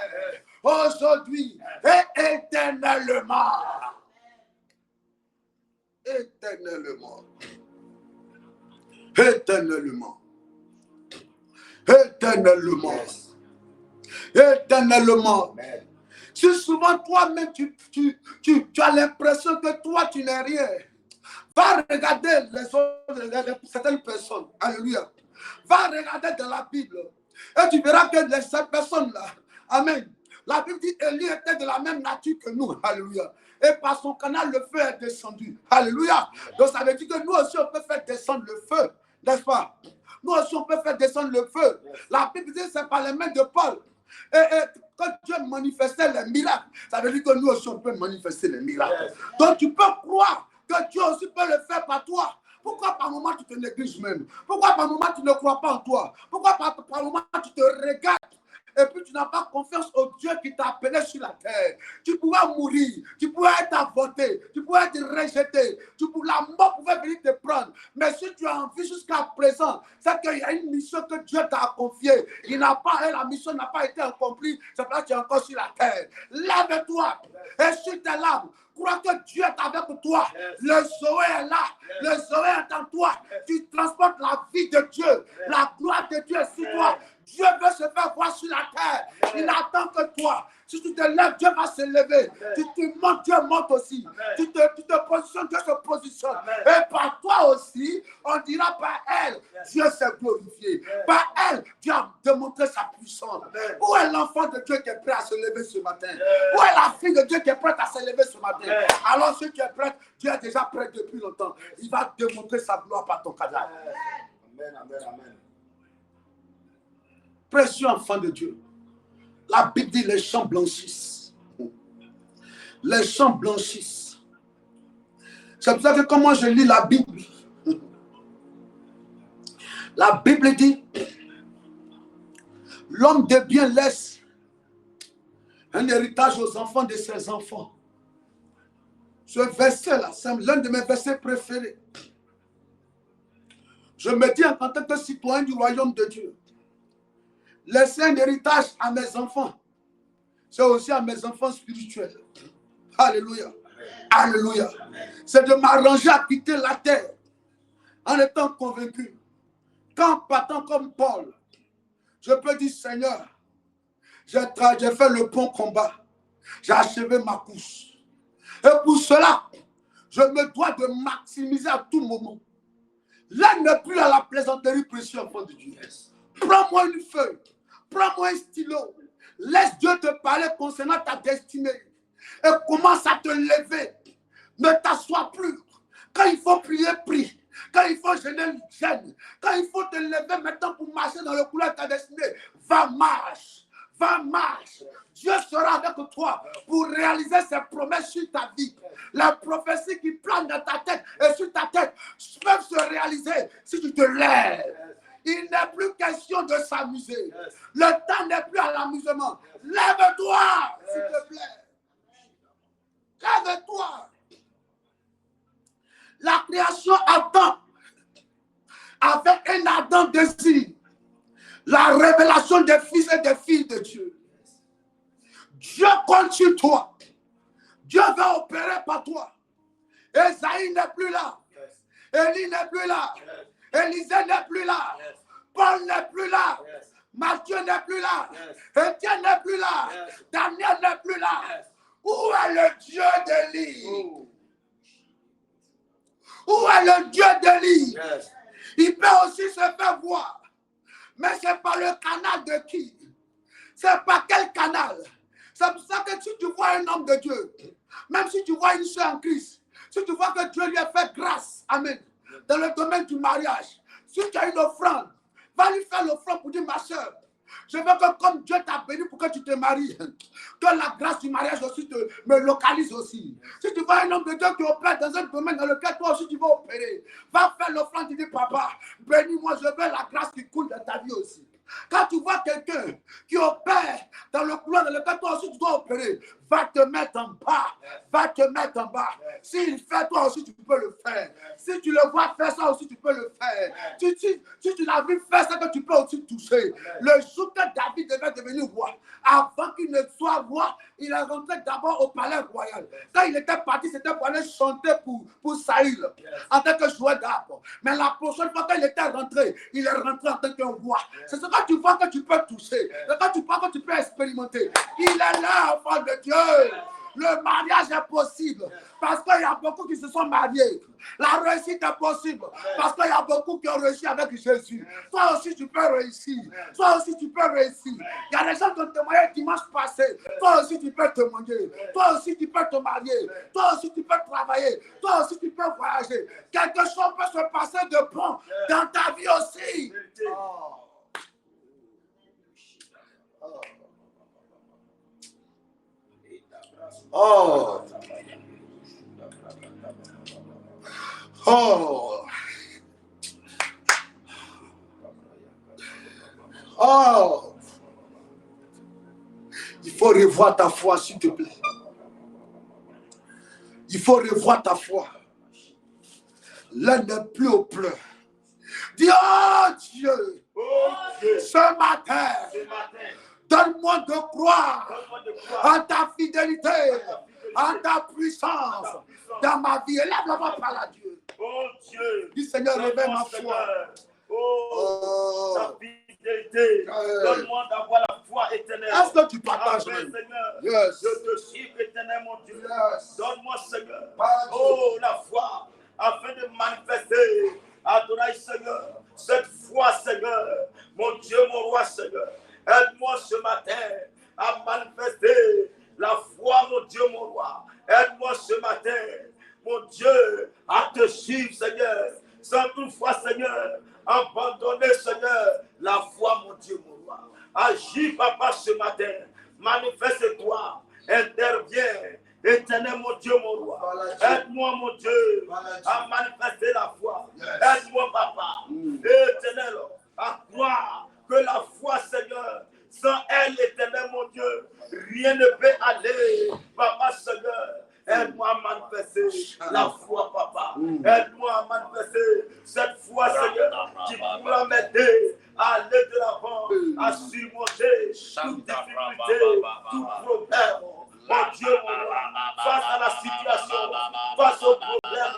aujourd'hui et éternellement. Éternellement. Éternellement. Éternellement. Éternellement. Si souvent toi-même tu as l'impression que toi tu n'es rien, va regarder certaines personnes. Alléluia. Va regarder dans la Bible et tu verras que ces personnes-là, amen. La Bible dit Élie était de la même nature que nous. Alléluia. Et par son canal, le feu est descendu. Alléluia. Donc ça veut dire que nous aussi, on peut faire descendre le feu. N'est-ce pas? Nous aussi, on peut faire descendre le feu. La Bible dit c'est par les mains de Paul. Et quand Dieu manifestait les miracles, ça veut dire que nous aussi, on peut manifester les miracles. Donc tu peux croire que Dieu aussi peut le faire par toi. Pourquoi par moment tu te négliges même? Pourquoi par moment tu ne crois pas en toi? Pourquoi par moment tu te regardes et puis tu n'as pas confiance au Dieu qui t'a appelé sur la terre, tu pouvais mourir, tu pouvais être avorté, tu pouvais être rejeté, la mort pouvait venir te prendre. Mais si tu as envie jusqu'à présent, c'est qu'il y a une mission que Dieu t'a confiée. La mission n'a pas été accomplie, c'est parce que tu es encore sur la terre. Lève-toi et sur tes larmes. Crois que Dieu est avec toi. Le Zoé est là. Le Zoé est en toi. Tu transportes la vie de Dieu. La gloire de Dieu est sur toi. Dieu veut se faire voir sur la terre. Il attend que toi. Si tu te lèves, Dieu va se lever. Si tu montes, Dieu monte aussi. Tu te positionnes, Dieu se positionne. Et par toi aussi, on dira par elle, Dieu s'est glorifié. Par elle, Dieu a démontré sa puissance. Où est l'enfant de Dieu qui est prêt à se lever ce matin? Où est la fille de Dieu qui est prête à se lever ce matin? Alors si tu es prête, Dieu est déjà prêt depuis longtemps. Il va démontrer sa gloire par ton cadavre. Amen, amen, amen. Précieux enfant de Dieu. La Bible dit les champs blanchissent. Les champs blanchissent. C'est pour ça que quand moi je lis la Bible dit l'homme de bien laisse un héritage aux enfants de ses enfants. Ce verset-là, c'est l'un de mes versets préférés. Je me dis en tant que citoyen du royaume de Dieu, laisser un héritage à mes enfants, c'est aussi à mes enfants spirituels. Alléluia. Alléluia. C'est de m'arranger à quitter la terre en étant convaincu qu'en partant comme Paul, je peux dire Seigneur, j'ai fait le bon combat, j'ai achevé ma course. Et pour cela, je me dois de maximiser à tout moment. Là n'est plus à la plaisanterie, précieux enfant de Dieu. Prends-moi une feuille. Prends-moi un stylo. Laisse Dieu te parler concernant ta destinée. Et commence à te lever. Ne t'assois plus. Quand il faut prier, prie. Quand il faut gêner, gêne. Quand il faut te lever maintenant pour marcher dans le couloir de ta destinée, va, marche. Va, marche. Dieu sera avec toi pour réaliser ses promesses sur ta vie. Les prophéties qui planent dans ta tête et sur ta tête peuvent se réaliser si tu te lèves. Il n'est plus question de s'amuser. Le temps n'est plus à l'amusement. Lève-toi, s'il te plaît. Lève-toi. La création attend avec un ardent désir la révélation des fils et des filles de Dieu. Dieu compte sur toi. Dieu va opérer par toi. Esaïe n'est plus là. Élie n'est plus là. Élisée n'est plus là. Paul n'est plus là. Matthieu n'est plus là. Étienne n'est plus là. Daniel n'est plus là. Où est le Dieu d'Élie? Où est le Dieu d'Élie? Il peut aussi se faire voir. Mais c'est par le canal de qui? C'est par quel canal? C'est pour ça que si tu vois un homme de Dieu, même si tu vois une soeur en Christ, si tu vois que Dieu lui a fait grâce, amen, dans le domaine du mariage, si tu as une offrande, va lui faire l'offrande pour dire, ma soeur, je veux que comme Dieu t'a béni pour que tu te maries, que la grâce du mariage aussi me localise aussi. Si tu vois un homme de Dieu qui opère dans un domaine dans lequel toi aussi tu vas opérer, va faire l'offrande et dis, papa, bénis-moi, je veux la grâce qui coule dans ta vie aussi. Quand tu vois quelqu'un qui opère dans le couloir dans lequel toi aussi tu dois opérer, va te mettre en bas. Va te mettre en bas. S'il fait, toi aussi tu peux le faire. Si tu le vois faire ça aussi, tu peux le faire. Si tu l'as vu faire ça, que tu peux aussi toucher. Le jour que David devait devenir roi, avant qu'il ne soit roi, il est rentré d'abord au palais royal. Quand il était parti, c'était pour aller chanter pour Saül en tant que joueur d'arbre. Mais la prochaine fois qu'il était rentré, il est rentré en tant que roi. C'est ce que tu vois que tu peux toucher. C'est quand tu vois que tu peux expérimenter. Il est là, enfant de Dieu. Le mariage est possible parce qu'il y a beaucoup qui se sont mariés. La réussite est possible parce qu'il y a beaucoup qui ont réussi avec Jésus. Toi aussi, tu peux réussir. Toi aussi, tu peux réussir. Il y a des gens qui ont témoigné dimanche passé. Toi aussi, tu peux témoigner. Toi aussi, tu peux te marier. Toi aussi, tu peux travailler. Toi aussi, tu peux voyager. Quelque chose peut se passer de bon dans ta vie aussi. Oh. Oh. Oh. revoir ta foi, s'il te plaît. Il faut revoir ta foi. L'un n'est plus au pleurs. Dis, oh Dieu, ce matin, donne-moi de croire en ta fidélité, en ta puissance dans ma vie. Élève la voix par à Dieu. Oh Dieu, Dis, Seigneur, réveille ma foi. Ta fidélité, donne-moi d'avoir la foi éternelle. Est-ce que tu partages Amen, même? Seigneur, Yes. je te suis éternel, mon Dieu. Yes. Donne-moi, Seigneur, Dieu. la foi, afin de manifester, Adonai, Seigneur, cette foi, Seigneur, mon Dieu, mon roi, Seigneur. Aide-moi ce matin à manifester la foi, mon Dieu, mon roi. Aide-moi ce matin, mon Dieu, à te suivre, Seigneur, sans toutefois, Seigneur, abandonner, Seigneur, la foi, mon Dieu, mon roi. Agis, Papa, ce matin. Manifeste-toi. Interviens. Éternel, mon Dieu, mon roi. Aide-moi, mon Dieu, à manifester la foi. Aide-moi, Papa. Éternel, à croire que la foi, Seigneur, sans elle, éternel, mon Dieu, rien ne peut aller. Papa, Seigneur, aide-moi à manifester la foi, Papa. Aide-moi à manifester cette foi, Seigneur, qui pourra m'aider à aller de l'avant, à surmonter toute difficulté, tout problème. Mon Dieu, mon roi, face à la situation, face au problème.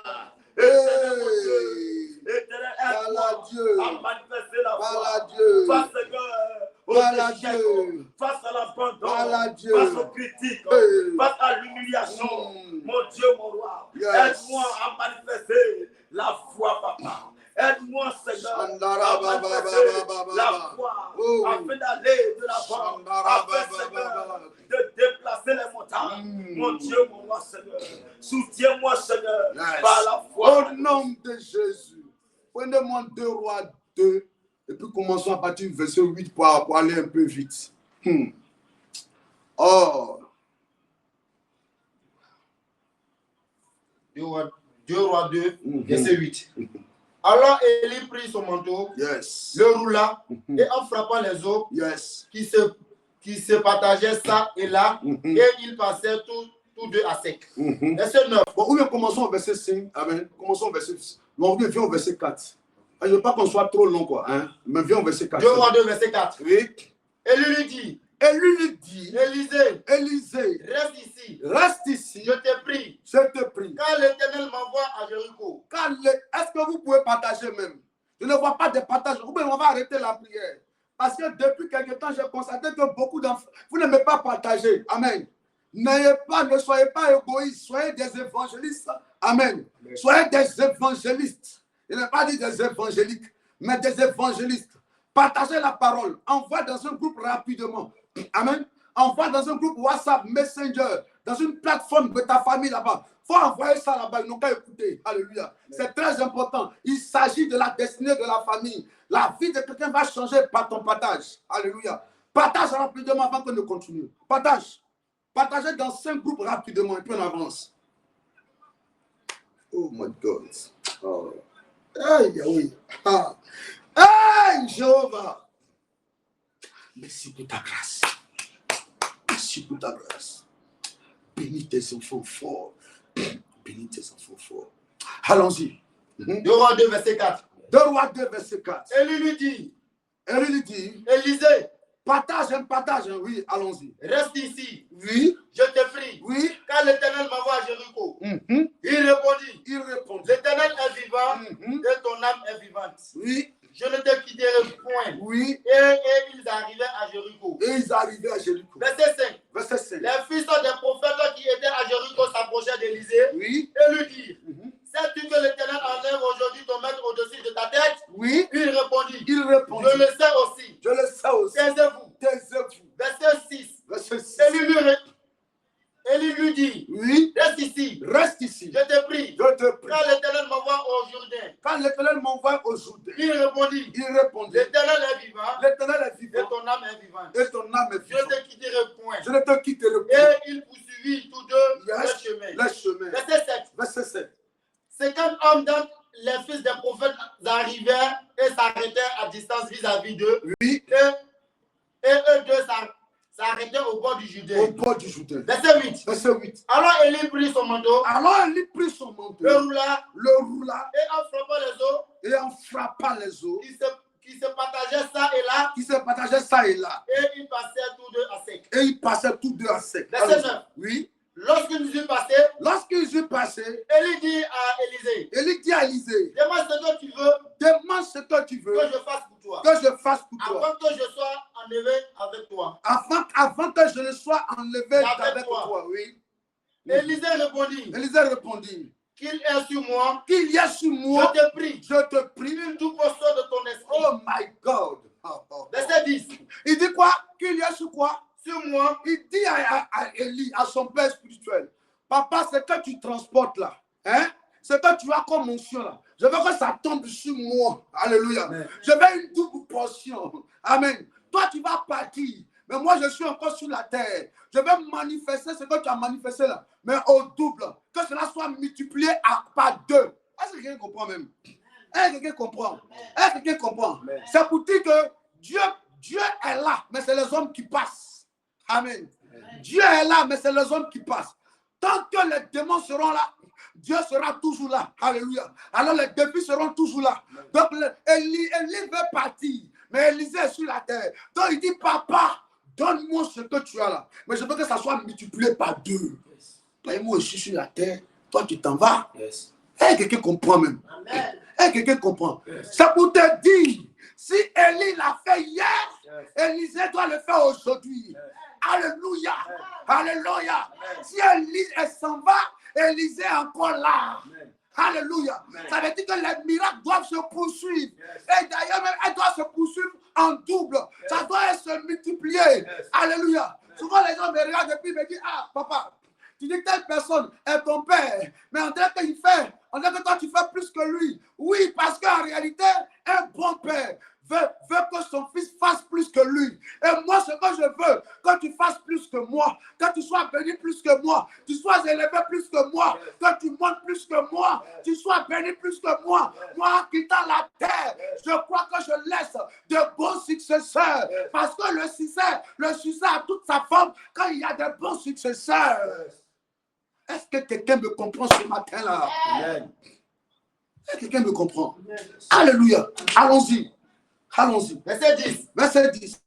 Éternel, mon Dieu, éternel, aide-moi à manifester la foi. Face, Seigneur, au échec, face à l'abandon, face aux critiques, face à l'humiliation. Mon Dieu, mon roi, aide-moi à manifester la foi, Papa. Aide-moi, Seigneur, à manifester la foi, afin d'aller de l'avant, afin, Seigneur, de déplacer les montagnes. Mon Dieu, mon roi, Seigneur, soutiens-moi, Seigneur, par la foi. Au nom de Jésus, prenez-moi 2 Rois 2, et puis commençons à partir du verset 8 pour aller un peu vite. Oh. 2 Rois 2, verset 8. Alors Élie prit son manteau, le roula, et en frappant les eaux qui se partageaient ça et là, et ils passaient tous deux à sec. Verset 9. Bon, ou bien commençons au verset 5. Amen. Commençons au verset 6. On revient au verset 4. Je ne veux pas qu'on soit trop long, quoi. Hein? Mais viens au verset 4. 2 Rois 2, verset 4. Oui. Élie lui dit, Élisée, reste ici, je te prie, car l'Éternel m'envoie à Jéricho. Est-ce que vous pouvez partager même? Je ne vois pas de partage. Ou bien on va arrêter la prière. Parce que depuis quelque temps, j'ai constaté que beaucoup d'enfants, vous n'aimez pas partager. Amen. Ne soyez pas égoïstes, soyez des évangélistes. Amen. Soyez des évangélistes. Je n'ai pas dit des évangéliques, mais des évangélistes. Partagez la parole. Envoie dans un groupe rapidement. Amen. Envoie dans un groupe WhatsApp, Messenger, dans une plateforme de ta famille là-bas. Il faut envoyer ça là-bas. Ils n'ont qu'à écouter. Alléluia. C'est très important. Il s'agit de la destinée de la famille. La vie de quelqu'un va changer par ton partage. Alléluia. Partage rapidement avant que nous continuions. Partage. Partagez dans 5 groupes rapidement et puis on avance. Oh my God. Oh. Hey, oui. Ah. Hey, Jéhovah. Merci pour ta grâce. Merci pour ta grâce. Bénis tes enfants forts. Bénis tes enfants forts. Allons-y. 2 Rois 2, verset 4. 2 Rois 2, verset 4. Élie lui dit, Élisée, partage, oui, allons-y. Reste ici. Oui. Je te prie. Oui. Car l'Éternel m'envoie à Jéricho. Il répondit. L'Éternel est vivant et ton âme est vivante. Oui. Je ne te quitterai point. Oui. Et ils arrivaient à Jéricho. Verset 5. Les fils des prophètes qui étaient à Jéricho s'approchèrent d'Élisée et lui dirent, sais-tu que l'Éternel enlève aujourd'hui ton maître au-dessus de ta tête? Oui. Il répondit. Je le sais aussi. Taisez-vous. Verset 6. Élie lui dit, reste ici. Je te prie. Quand l'Éternel m'envoie au Jourdain. Il répondit. L'Éternel est vivant. Et ton âme est vivante. Je ne te quitterai point. Et il poursuivit tous deux le chemin. Verset 7. 50 hommes dans les fils des prophètes arrivèrent et s'arrêtèrent à distance vis-à-vis d'eux. Et eux deux s'arrêtait au bord du Au Jourdain. bord du Jourdain. Verset 8. Verset 8. Alors Élie prit son manteau, Alors Élie prit son manteau, le roula, le roula et en frappant les eaux, et en frappant les eaux, qui se partageaient ça et là, qui se partageaient ça et là. et ils passèrent tous deux à sec. Et ils passaient tous deux à sec. Verset Allez-y. 9. Oui. Lorsqu'ils eurent passé, Lorsqu'ils eurent passé, Élie dit à Élisée, Élie dit à Élisée, demande ce que tu veux demande ce que tu veux que je fasse pour toi, que je fasse pour toi. avant que je sois enlevé avec toi. Avant que je ne sois enlevé Avec avec toi. toi. Oui. Élisée répondit, Élisée répondit, qu'il est sur moi, qu'il y a sur moi, je te prie, je te prie, une double portion de ton esprit. oh my God. Verset 10. Il dit quoi? Qu'il y a sur quoi? Sur moi, Il dit à Élie, à son père spirituel, papa, c'est que tu transportes là, hein? C'est que tu as comme onction là. Je veux que ça tombe sur moi. Alléluia. Amen. Je veux une double portion. Amen. Toi, tu vas partir. Mais moi, je suis encore sur la terre. Je vais manifester ce que tu as manifesté là. Mais au double. Que cela soit multiplié par deux. Est-ce que quelqu'un comprend même? Est-ce que quelqu'un comprend? Est-ce que quelqu'un comprend? C'est pour dire que Dieu est là, mais c'est les hommes qui passent. Amen. Dieu est là, mais c'est les hommes qui passent. Tant que les démons seront là, Dieu sera toujours là. Alléluia. Alors les défis seront toujours là. Donc Élie veut partir, mais Élisée est sur la terre. Donc il dit, papa, donne-moi ce que tu as là. Mais je veux que ça soit multiplié par deux. Toi, moi, je suis sur la terre. Toi, tu t'en vas. Yes. Quelqu'un comprend même. Amen. Quelqu'un comprend. C'est pour te dire, si Élie l'a fait hier, Élisée doit le faire aujourd'hui. Alléluia. Alléluia. Si Élie s'en va, Élisée est encore là. Alléluia. Ça veut dire que les miracles doivent se poursuivre. Et d'ailleurs, même, elles doivent se poursuivre en double. Ça doit se multiplier. Alléluia. Souvent, les gens me regardent et puis me disent, ah, papa, tu dis que telle personne est ton père, mais on dirait qu'il fait, on dirait que toi, tu fais plus que lui. Oui, parce qu'en réalité, un bon père veut que son fils fasse plus que lui. Et moi, ce que je veux, que tu fasses plus que moi, que tu sois béni plus que moi, tu sois élevé plus que moi, que tu montes plus que moi, tu sois béni plus que moi. Moi, quittant la terre, je crois que je laisse de bons successeurs. Parce que le succès a toute sa forme quand il y a de bons successeurs. Est-ce que quelqu'un me comprend ce matin-là? Amen. Est-ce que quelqu'un me comprend? Alléluia. Allons-y. Allons-y. Verset 10. Verset 10.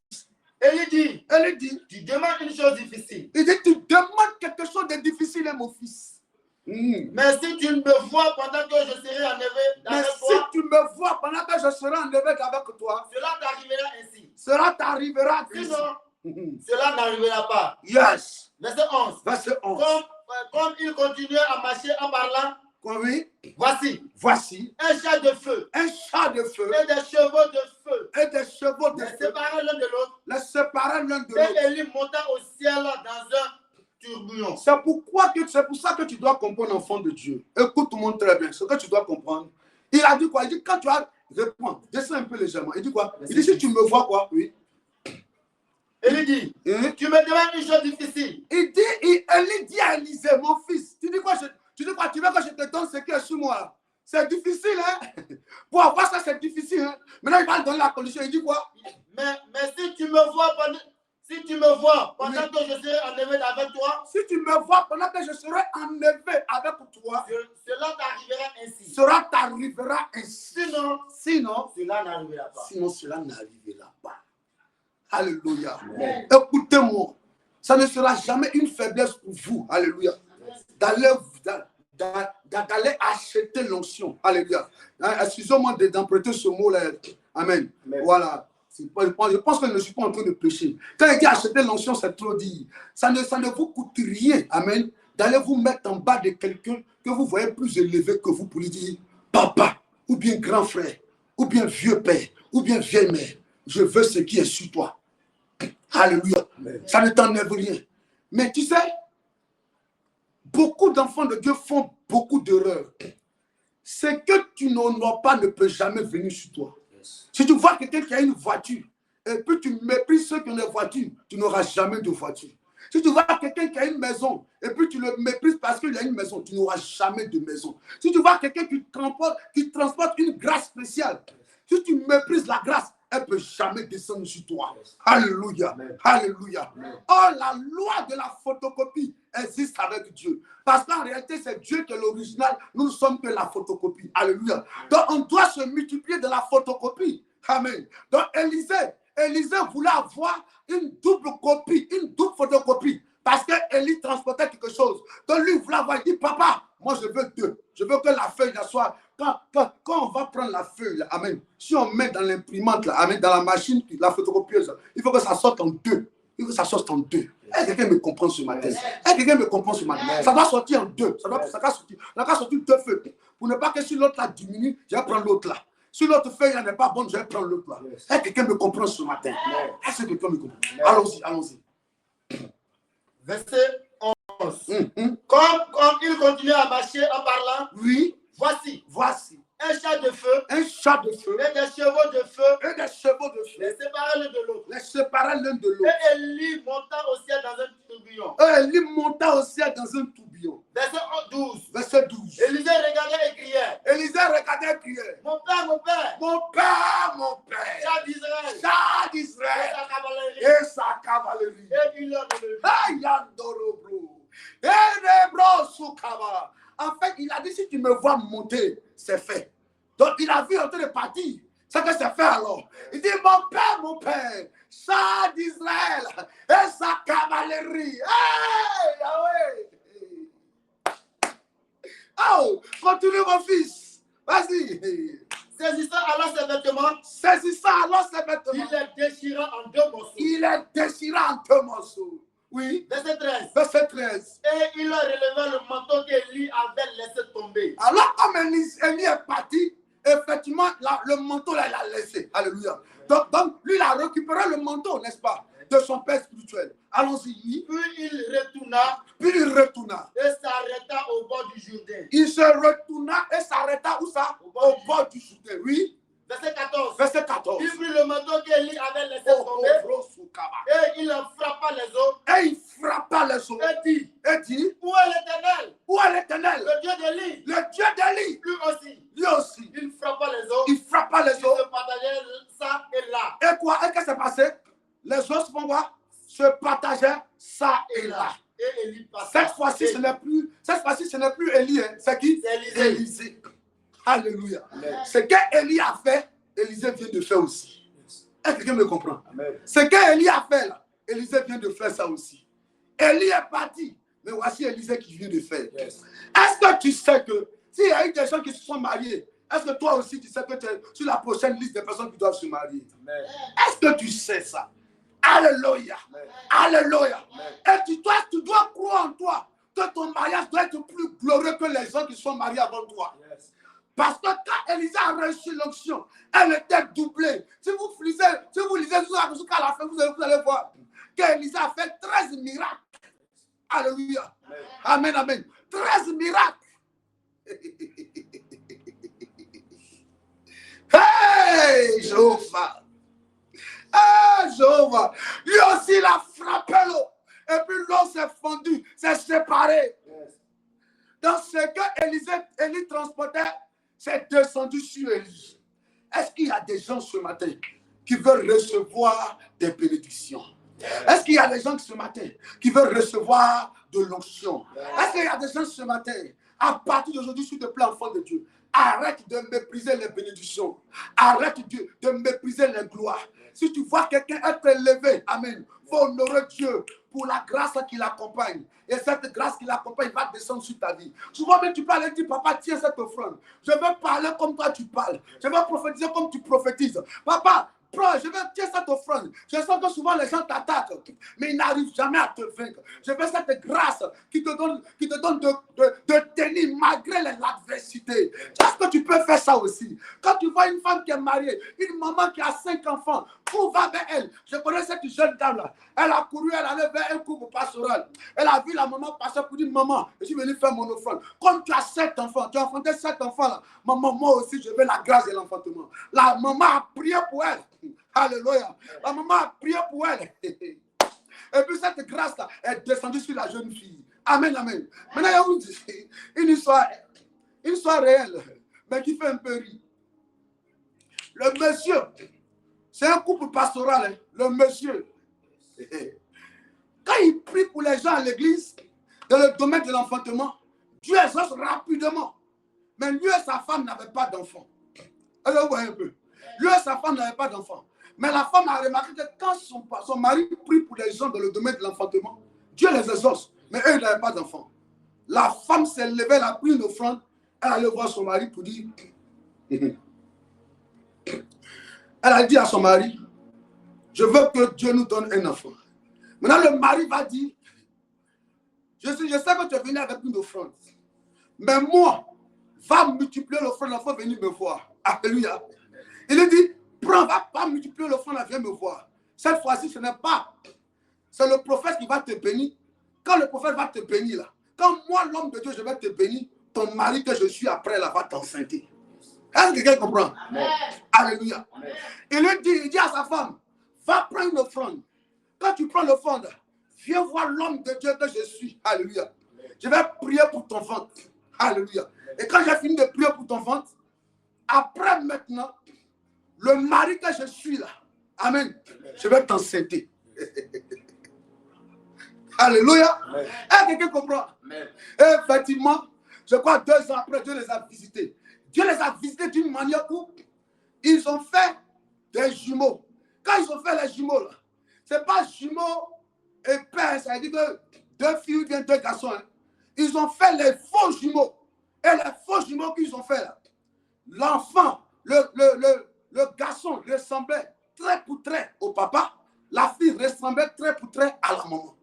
Élie dit, Elle dit, tu demandes une chose difficile. il dit, tu demandes quelque chose de difficile, hein, mon fils. Mais si tu me vois pendant que je serai enlevé Mais avec si toi, tu me vois pendant que je serai enlevé avec toi, cela t'arrivera ainsi. cela t'arrivera. Sinon, cela n'arrivera pas. Yes. Verset 11. Verset 11. Comme il continuait à marcher en parlant, Oui. voici Un char de feu. et des chevaux de feu. Les séparés l'un de l'autre. Et Élie monta au ciel dans un tourbillon. C'est pour ça que tu dois comprendre, enfant de Dieu. Écoute-moi très bien. Ce que tu dois comprendre. Il a dit quoi? Il dit quand tu as. Réponds. Descends un peu légèrement. Il dit quoi? Il dit si tu me vois quoi? Oui. Élie dit, tu me demandes une chose difficile. Élie dit à Élisée, mon fils, tu dis quoi? Tu veux que je te donne ce qui est sur moi? C'est difficile, hein? Pour avoir ça, c'est difficile, hein? Maintenant, il va te donner la condition. Il dit quoi? Mais si tu me vois pendant que je serai enlevé avec toi, si tu me vois pendant que je serai enlevé avec toi, cela t'arrivera ainsi. Cela t'arrivera ainsi. Sinon, cela n'arrivera pas. Sinon, cela n'arrivera pas. Alléluia. Écoutez-moi. Ça ne sera jamais une faiblesse pour vous. Alléluia. D'aller acheter l'onction. Alléluia. Excusez-moi d'emprunter ce mot-là. Amen. Voilà. Je pense que je ne suis pas en train de prêcher. Quand il dit acheter l'onction, c'est trop dit. Ça ne vous coûte rien. Amen. D'aller vous mettre en bas de quelqu'un que vous voyez plus élevé que vous pour lui dire papa, ou bien grand frère, ou bien vieux père, ou bien vieille mère. Je veux ce qui est sur toi. Alléluia. Amen. Ça ne t'enlève rien. Mais tu sais, beaucoup d'enfants de Dieu font beaucoup d'erreurs. Ce que tu n'honores pas ne peut jamais venir sur toi. Si tu vois quelqu'un qui a une voiture et puis tu méprises ceux qui ont des voitures, tu n'auras jamais de voiture. Si tu vois quelqu'un qui a une maison et puis tu le méprises parce qu'il a une maison, tu n'auras jamais de maison. Si tu vois quelqu'un qui transporte une grâce spéciale, si tu méprises la grâce, elle ne peut jamais descendre sur toi. Alléluia. Alléluia. Oh, la loi de la photocopie existe avec Dieu. Parce qu'en réalité, c'est Dieu qui est l'original. Nous ne sommes que la photocopie. Alléluia. Donc, on doit se multiplier de la photocopie. Amen. Donc, Élisée voulait avoir une double copie, une double photocopie. Parce qu'Élie transportait quelque chose. Donc, lui voulait avoir, il dit, papa, moi je veux deux. Je veux que la feuille là soit. Quand on va prendre la feuille, là, amen. Si on met dans l'imprimante, là, amen, dans la machine, la photocopieuse, il faut que ça sorte en deux. Il faut que ça sorte en deux. Est-ce que quelqu'un me comprend ce matin? Est-ce que quelqu'un me comprend ce matin? Ça doit sortir en deux. Ça doit sortir deux feuilles. Pour ne pas que si l'autre là diminue, je vais prendre l'autre là. Si l'autre feuille n'est pas bonne, je vais prendre l'autre là. Est-ce que quelqu'un me comprend ce matin? Est-ce que quelqu'un me comprend? Allons-y, allons-y. Verset 11. Comme il continue à marcher en parlant, oui, voici un chat de feu, et des chevaux de feu, les séparer l'un de l'autre. Et Élie monta au ciel dans un tourbillon. Verset 12. Élisée regardait et criait. Mon père. Chat d'Israël. Et sa cavalerie. Et il leur En fait, il a dit, si tu me vois monter, c'est fait. Donc, il a vu en train de partir. C'est que c'est fait alors. Il dit, mon père, chat d'Israël et sa cavalerie. Hey, Yahweh. Oh, continue mon fils. Vas-y. Saisissant alors ses vêtements, il les déchira en deux morceaux. Oui. Verset 13. Et il a relevé le manteau qu'Élie avait laissé tomber. Alors, comme Élie est parti, effectivement, le manteau, là, il a laissé. Alléluia. Donc, lui, il a récupéré le manteau, n'est-ce pas, de son père spirituel. Allons-y. Puis il retourna. Et s'arrêta au bord du Jourdain. Il se retourna et s'arrêta où ça? Au bord du Jourdain. Oui. Verset 14. Il prit le manteau qu'Élie avait laissé tomber. Et il en frappa les os. Et dit, où est l'Éternel? Le Dieu d'Élie. Lui aussi. Il frappa les os. Ils se partageaient ça et là. Et quoi? Et qu'est-ce qui s'est passé? Les os font quoi? Se partageaient ça et là. Et Élie passa. Cette fois-ci, ce n'est plus Élie. Hein. C'est qui? C'est Élisée. Alléluia. Ce qu'Élie a fait, Élisée vient de faire aussi. Est-ce que quelqu'un me comprend? Amen. Ce qu'Élie a fait là, Élisée vient de faire ça aussi. Élie est parti, mais voici Élisée qui vient de faire. Yes. Est-ce que tu sais que s'il y a eu des gens qui se sont mariés, est-ce que toi aussi tu sais que tu es sur la prochaine liste des personnes qui doivent se marier? Amen. Est-ce que tu sais ça? Alléluia. Amen. Alléluia. Amen. Et tu dois croire en toi que ton mariage doit être plus glorieux que les gens qui sont mariés avant toi. Yes. Parce que quand Élisée a reçu l'onction, elle était doublée. Si vous lisez jusqu'à la fin, vous allez voir qu'Élisée a fait 13 miracles. Alléluia. Amen, amen. 13 miracles. Hey, Jéhovah. Hey, Jéhovah. Lui aussi, il a frappé l'eau. Et puis l'eau s'est fondue, s'est séparée. Donc, ce que Élie transportait, c'est descendu sur Élie. Est-ce qu'il y a des gens ce matin qui veulent recevoir des bénédictions? Est-ce qu'il y a des gens ce matin qui veulent recevoir de l'onction? Est-ce qu'il y a des gens ce matin, à partir d'aujourd'hui, sur le plan enfant de Dieu, arrête de mépriser les bénédictions. Arrête de mépriser les gloires. Si tu vois quelqu'un être élevé, amen, il faut honorer Dieu pour la grâce qui l'accompagne. Et cette grâce qui l'accompagne va descendre sur ta vie. Souvent même tu peux aller dire, papa, tiens cette offrande. Je veux parler comme toi tu parles. Je veux prophétiser comme tu prophétises. Papa, prends, je veux tiens cette offrande. Je sens que souvent les gens t'attaquent, mais ils n'arrivent jamais à te vaincre. Je veux cette grâce qui te donne de tenir malgré l'adversité. Est-ce que tu peux faire ça aussi? Quand tu vois une femme qui est mariée, une maman qui a 5 enfants, cours va vers elle. Je connais cette jeune dame-là. Elle a couru, elle allait vers un couple pastoral. Elle a vu la maman passer pour dire, maman, je suis venu faire mon offrande. Comme tu as 7 enfants, tu as enfanté 7 enfants-là. Maman, moi aussi, je veux la grâce de l'enfantement. La maman a prié pour elle. Alléluia. La maman a prié pour elle. Et puis cette grâce-là est descendue sur la jeune fille. Amen, amen. Maintenant, il y a une histoire réelle, mais qui fait un peu rire. Le monsieur C'est un couple pastoral, hein. Le monsieur. Quand il prie pour les gens à l'église, dans le domaine de l'enfantement, Dieu exauce rapidement. Mais lui et sa femme n'avaient pas d'enfant. Alors, vous voyez un peu. Lui et sa femme n'avaient pas d'enfant. Mais la femme a remarqué que quand son mari prie pour les gens dans le domaine de l'enfantement, Dieu les exauce. Mais eux, ils n'avaient pas d'enfant. La femme s'est levée, elle a pris une offrande, elle allait voir son mari pour dire... Elle a dit à son mari, je veux que Dieu nous donne un enfant. Maintenant, le mari va dire, je sais que tu es venu avec une offrande. Mais moi, va multiplier l'offrande, l'enfant venir me voir. Alléluia. Il lui dit, prends, va pas multiplier l'offrande, viens me voir. Cette fois-ci, ce n'est pas. C'est le prophète qui va te bénir. Quand le prophète va te bénir, là, quand moi, l'homme de Dieu, je vais te bénir, ton mari que je suis après, là, va t'enfanter. Est-ce que quelqu'un comprend? Amen. Alléluia. Amen. Il dit à sa femme, va prendre une offrande. Quand tu prends l'offrande, viens voir l'homme de Dieu que je suis. Alléluia. Je vais prier pour ton ventre. Alléluia. Et quand j'ai fini de prier pour ton ventre, après maintenant, le mari que je suis là, amen, je vais t'enceinte. Alléluia. Est-ce que quelqu'un comprend? Amen. Et effectivement, je crois 2 ans après, Dieu les a visités. Dieu les a visités d'une manière où ils ont fait des jumeaux. Quand ils ont fait les jumeaux, là, ce n'est pas jumeaux et père, ça veut dire que 2 filles ou bien 2 garçons. Hein. Ils ont fait les faux jumeaux. Et les faux jumeaux qu'ils ont fait là, l'enfant, le garçon ressemblait trait pour trait au papa, la fille ressemblait trait pour trait à la maman.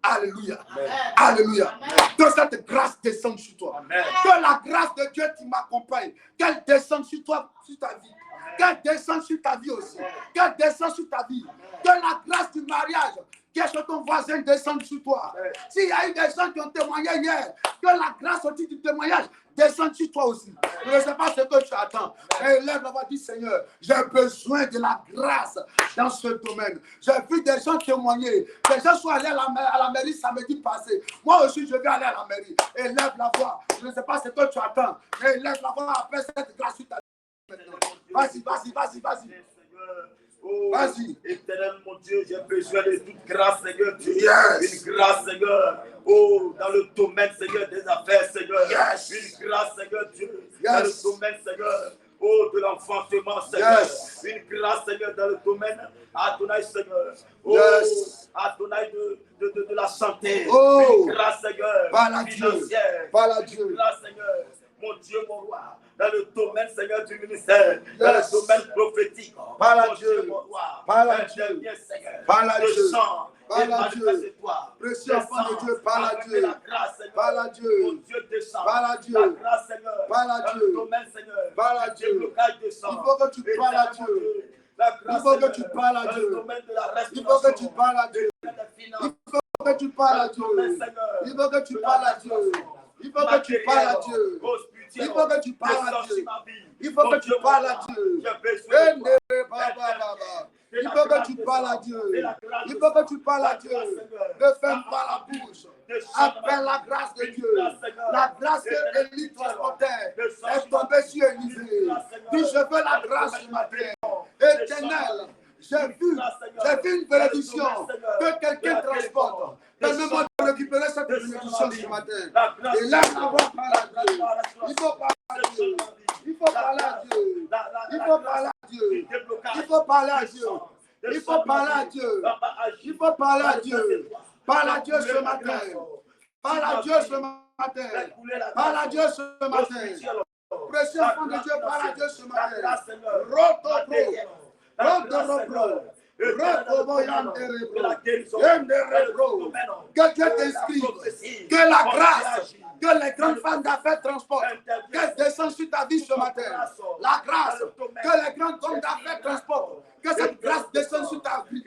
Alléluia. Amen. Alléluia. Que cette grâce descende sur toi. Amen. Que la grâce de Dieu qui m'accompagne, qu'elle descende sur toi, sur ta vie. Qu'elle descende sur ta vie aussi. Qu'elle descende sur ta vie. Que la grâce du mariage qui est chez ton voisin descende sur toi. S'il y a eu des gens qui ont témoigné hier, que la grâce aussi du témoignage descende sur toi aussi. Je ne sais pas ce que tu attends. Et lève la voix, dit Seigneur, j'ai besoin de la grâce dans ce domaine. J'ai vu des gens témoigner. Des gens sont allés à la mairie samedi passé. Moi aussi, je vais aller à la mairie. Et lève la voix. Je ne sais pas ce que tu attends. Et lève la voix après cette grâce sur ta vie. Vas-y. Oh, vas-y. Éternel mon Dieu, j'ai besoin de toute grâce, Seigneur Dieu. Yes. Une grâce, Seigneur. Oh, dans le domaine, Seigneur, des affaires, Seigneur. Yes. Une grâce, Seigneur Dieu. Yes. Dans le domaine, Seigneur. Oh, de l'enfantement, Seigneur. Yes. Une grâce, Seigneur, dans le domaine. Adonai, Seigneur. Oh, yes. Adonai de la santé. Oh. Une grâce, Seigneur. Financière. Une grâce, Seigneur. Mon Dieu, mon roi. Dans le domaine, Seigneur, du ministère, yes. Dans le domaine prophétique, par la Dieu, par la Dieu, par la Dieu, par la Dieu, précieux enfant de Dieu, par la Dieu, par la Dieu, mon Dieu descend, par la Dieu, la grâce, Seigneur, par la Dieu, dans le domaine, Seigneur, par la Dieu, il faut que tu parles à Dieu, il faut que tu parles à Dieu, il faut que tu parles à Dieu, il faut que tu parles à Dieu, il faut que tu parles à Dieu. Il faut que tu parles à Dieu. Il faut que tu parles à Dieu. Il faut que tu parles à Dieu. Il faut que tu parles à Dieu. Il faut que tu parles à Dieu. Ne ferme pas la bouche. Appelle la grâce de Dieu. La grâce que Élie transportait est tombée sur Élisée. Dis, je veux la grâce ce matin. Éternel, j'ai vu une bénédiction que quelqu'un transporte. Permets-moi de récupérer cette bénédiction ce matin. Et là, on va parler à Dieu. Il faut parler à Dieu. Il faut parler à Dieu. Il faut parler à Dieu. Il faut parler à Dieu. Il faut parler à Dieu. Il faut parler à Dieu. Parle à Dieu ce matin. Parle à Dieu ce matin. Parle à Dieu ce matin. Précieux enfant de Dieu, parle à Dieu ce matin. Que Dieu t'inspire, que la grâce, que les grandes femmes d'affaires transportent, qu'elle descende sur ta vie ce matin. La grâce, que les grands hommes d'affaires transportent, que cette grâce descende sur ta vie.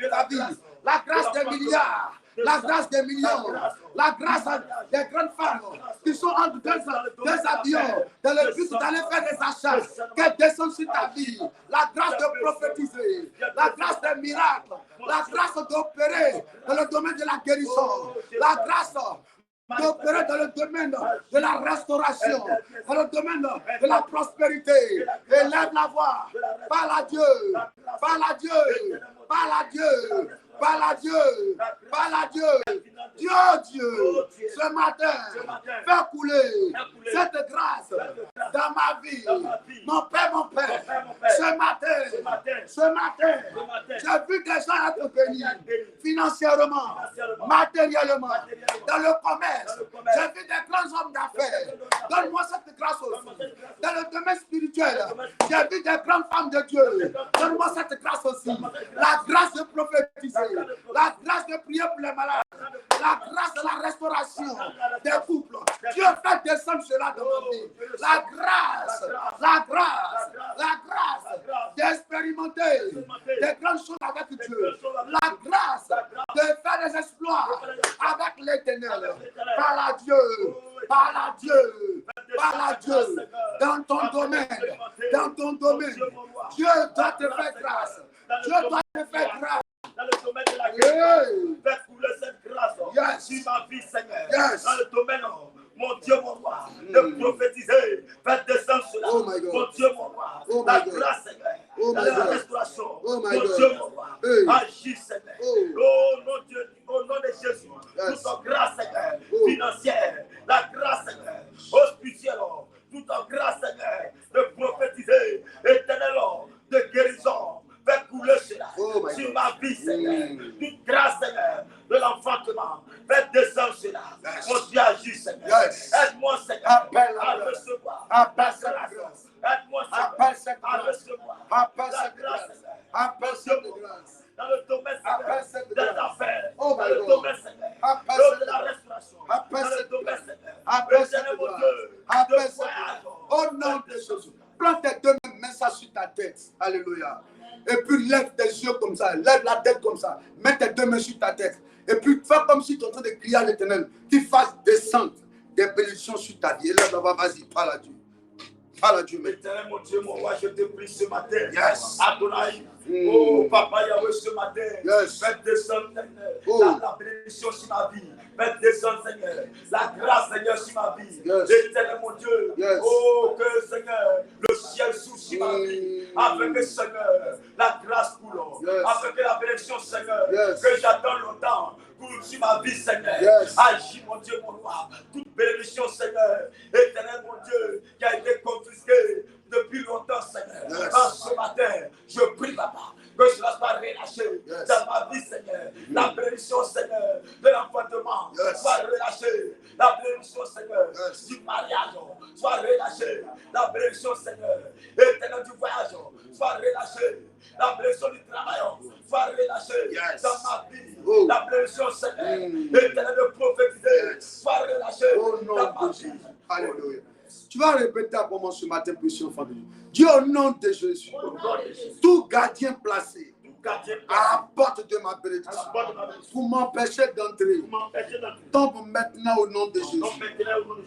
La grâce des milliards, la grâce des millions, la grâce des grandes femmes qui sont entre deux avions dans le but d'aller faire des achats, qu'elles descendent sur ta vie. La grâce de prophétiser, la grâce des miracles, la grâce d'opérer dans le domaine de la guérison, la grâce d'opérer dans le domaine de la restauration, dans le domaine de la prospérité. Élève la voix. Parle à Dieu. Parle à Dieu. Parle à Dieu. Parle à Dieu. Parle à Dieu. Dieu, ce matin, fais couler cette grâce dans ma vie. Mon Père, ce matin, j'ai vu des gens être bénis financièrement, matériellement, dans le commerce. J'ai vu des grands hommes d'affaires. Donne-moi cette grâce aussi. Dans le domaine spirituel, j'ai vu des grandes femmes de Dieu. Donne-moi cette grâce aussi. La grâce de prophétiser, la grâce de prier pour les malades, la grâce de la restauration des couples. Dieu fait descendre cela dans ma vie. La grâce d'expérimenter des grandes choses avec Dieu. La grâce de faire des exploits avec l'Éternel. Parle à Dieu. Parle à Dieu. Parle à Dieu. Dans ton domaine. Dieu doit te faire grâce. Dieu doit te faire grâce. Dans le domaine de la guérison, fais couler cette grâce sur ma vie, Seigneur. Dans le domaine, mon Dieu, mon roi, de prophétiser, fais descendre cela. Mon Dieu, mon roi, la grâce, Seigneur, dans la restauration. Mon Dieu, mon roi, agis, Seigneur. Oh, mon Dieu, au nom de Jésus, toute grâce, Seigneur, financière, la grâce, Seigneur, hospitalière, toute grâce, Seigneur, de prophétiser, éternel, de guérison. Fais couler cela sur ma vie, Seigneur. Toute grâce, Seigneur, de l'enfantement. Fais descendre cela. Mon Dieu, agis, Seigneur. Aide-moi, Seigneur, à recevoir la grâce. Aide-moi, Seigneur, à recevoir la grâce, Seigneur. Dans le domaine, Seigneur, des affaires. Dans le domaine, Seigneur, de la restauration. Dans le domaine, Seigneur, mon Dieu, de voyage. Au nom de Jésus. Prends tes deux mains, mets ça sur ta tête. Alléluia. Et puis lève tes yeux comme ça, lève la tête comme ça, mets tes deux mains sur ta tête. Et puis fais comme si tu es en train de crier à l'Éternel, qu'il fasse descendre des bénédictions sur ta vie. Et là, vas-y, parle à Dieu. Parle à Dieu. Éternel, mon Dieu, mon roi, je te prie ce matin. Yes. Adonai. Oh, Papa Yahweh, ce matin. Yes. Faites descendre, Seigneur, la bénédiction sur ma vie. Faites descendre, Seigneur, la grâce, Seigneur, sur ma vie. Yes. Éternel, mon Dieu. Yes. Oh, que, Seigneur, le ciel s'ouvre sur ma vie. Afin que, Seigneur, la grâce coule. Yes. Afin que la bénédiction, Seigneur, que j'attends longtemps. Sur ma vie, Seigneur. Agis, mon Dieu, mon roi. Toute bénédiction, Seigneur. Éternel, mon Dieu, qui a été confisqué depuis longtemps, Seigneur. Ce matin, je prie, Papa, que cela soit relâché dans ma vie, Seigneur. La bénédiction, Seigneur, de l'enfantement soit relâchée. La bénédiction, Seigneur, du mariage soit relâchée. La bénédiction, Seigneur, éternel du voyage soit relâchée. La bénédiction du travail soit relâchée dans ma vie. La bénédiction, Seigneur, éternel de prophétiser soit relâchée dans ma vie. Alléluia. Tu vas répéter après moi ce matin, précieux enfant de Dieu. Dieu, au nom de Jésus, tout gardien placé à la porte de ma bénédiction pour m'empêcher d'entrer, tombe maintenant au nom de Jésus.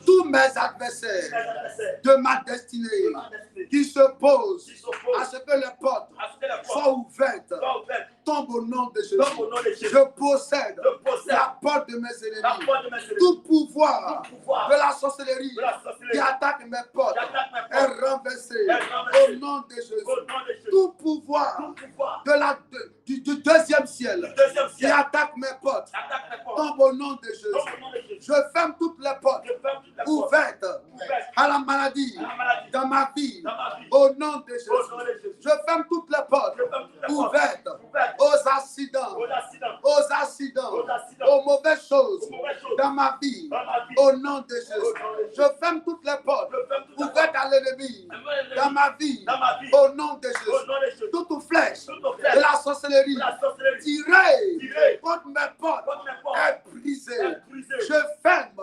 Tous mes adversaires de ma destinée qui se posent à ce que les portes soient ouvertes, tombe au nom de Jésus. Je possède la porte de mes ennemis. Tout pouvoir de la sorcellerie qui attaque mes portes est renversé au nom de Jésus. Tout pouvoir du deuxième ciel qui attaque mes portes tombe au nom de Jésus. Je ferme toutes les portes ouvertes à la maladie dans ma vie au nom de Jésus. Je ferme toutes les portes ouvertes aux accidents, aux mauvaises choses dans ma vie au nom de Jésus. Je ferme toutes les portes ouvertes à l'ennemi dans ma vie au nom de Jésus. Toute flèche de la sorcellerie tirée contre mes portes est brisée. Je ferme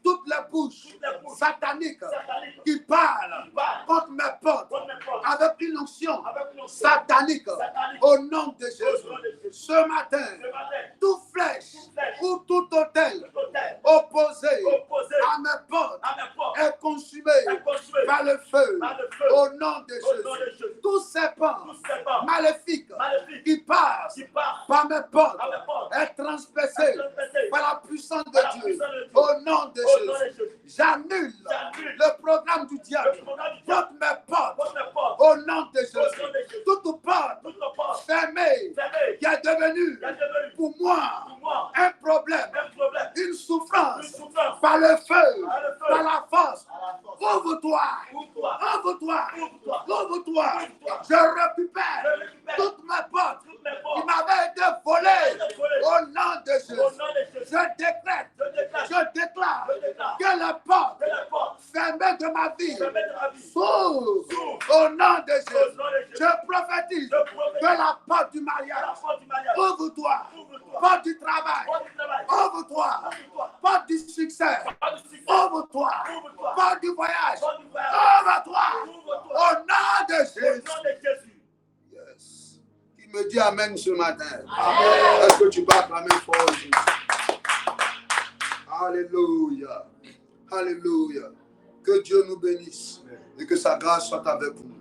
toutes les bouches sataniques qui parlent contre mes portes avec une onction satanique au nom de Jésus. Ce matin, toute flèche ou tout hôtel opposé à mes portes est consumé par le feu. Au nom de Au nom de Jésus. Jésus. Tout serpent Tout serpent maléfique maléfique qui passe qui part par mes portes par mes portes est transpercé transpercé par la puissance par la de Dieu. puissance de Dieu. Au nom de Au nom de Jésus. Jésus. J'annule J'annule le programme du diable le programme du diable contre mes portes. contre mes portes. Au nom de Au Jésus. nom de Jésus. Toute porte Toutes nos portes fermée fermées qui est devenue qui a devenu pour moi pour moi un problème, un problème, une une souffrance, souffrance, par le feu, par le feu, par la force. À la force. Ouvre-toi, ouvre-toi, ouvre-toi, ouvre-toi, ouvre-toi. Ouvre-toi. Je récupère je récupère toutes mes portes toutes mes qui portes m'avaient été volées. qui ont volé. Au nom de Au Jésus, nom de Jésus. je décrète, Je déclare que les portes que les portes fermées de ma vie fermées de ma vie s'ouvrent. s'ouvrent. Au nom de Au Jésus, nom de Jésus. je prophétise Je prophétise que la porte du à la mariage, porte du mariage. ouvre-toi. Ouvre-toi. Porte du travail, Porte du travail. ouvre-toi. Ouvre-toi. Porte du succès, Porte du succès. ouvre-toi. Ouvre-toi. Porte du voyage, Porte du voyage. ouvre-toi. Ouvre-toi. Au nom de Au Jésus. nom de Jésus. Yes. Qui me dit Amen ce matin? Amen. Est-ce que tu peux acclamer fort Jésus? Alléluia. Alléluia. Que Dieu nous bénisse et que sa grâce soit avec nous.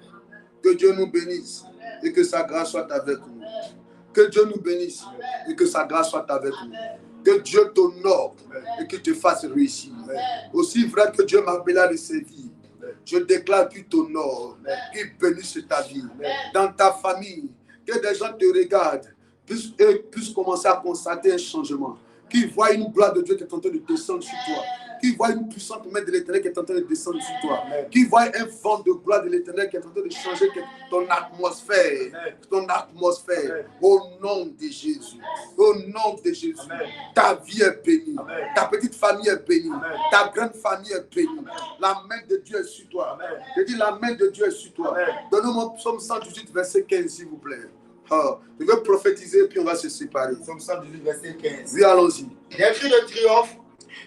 Que Dieu nous bénisse et que sa grâce soit avec nous. Que Dieu nous bénisse et que sa grâce soit avec nous. Que Dieu t'honore et qu'il te fasse réussir. Aussi vrai que Dieu m'a appelé à le servir, je déclare qu'il t'honore, qu'il bénisse ta vie. Dans ta famille, que des gens te regardent, puissent commencer à constater un changement. Qu'ils voient une gloire de Dieu qui est en train de descendre sur toi. Qu'ils voient une puissante main de l'Éternel qui est en train de descendre sur toi. Qu'ils voient un vent de gloire de l'Éternel qui est en train de changer ton atmosphère. Ton atmosphère. Au nom de Jésus. Au nom de Jésus. Ta vie est bénie. Ta petite famille est bénie. Ta grande famille est bénie. La main de Dieu est sur toi. Je dis la main de Dieu est sur toi. Donnez-moi Psaume 118, verset 15, s'il vous plaît. Je vais prophétiser puis on va se séparer. Psaume 118, verset 15. Oui, allons-y. Des cris de triomphe,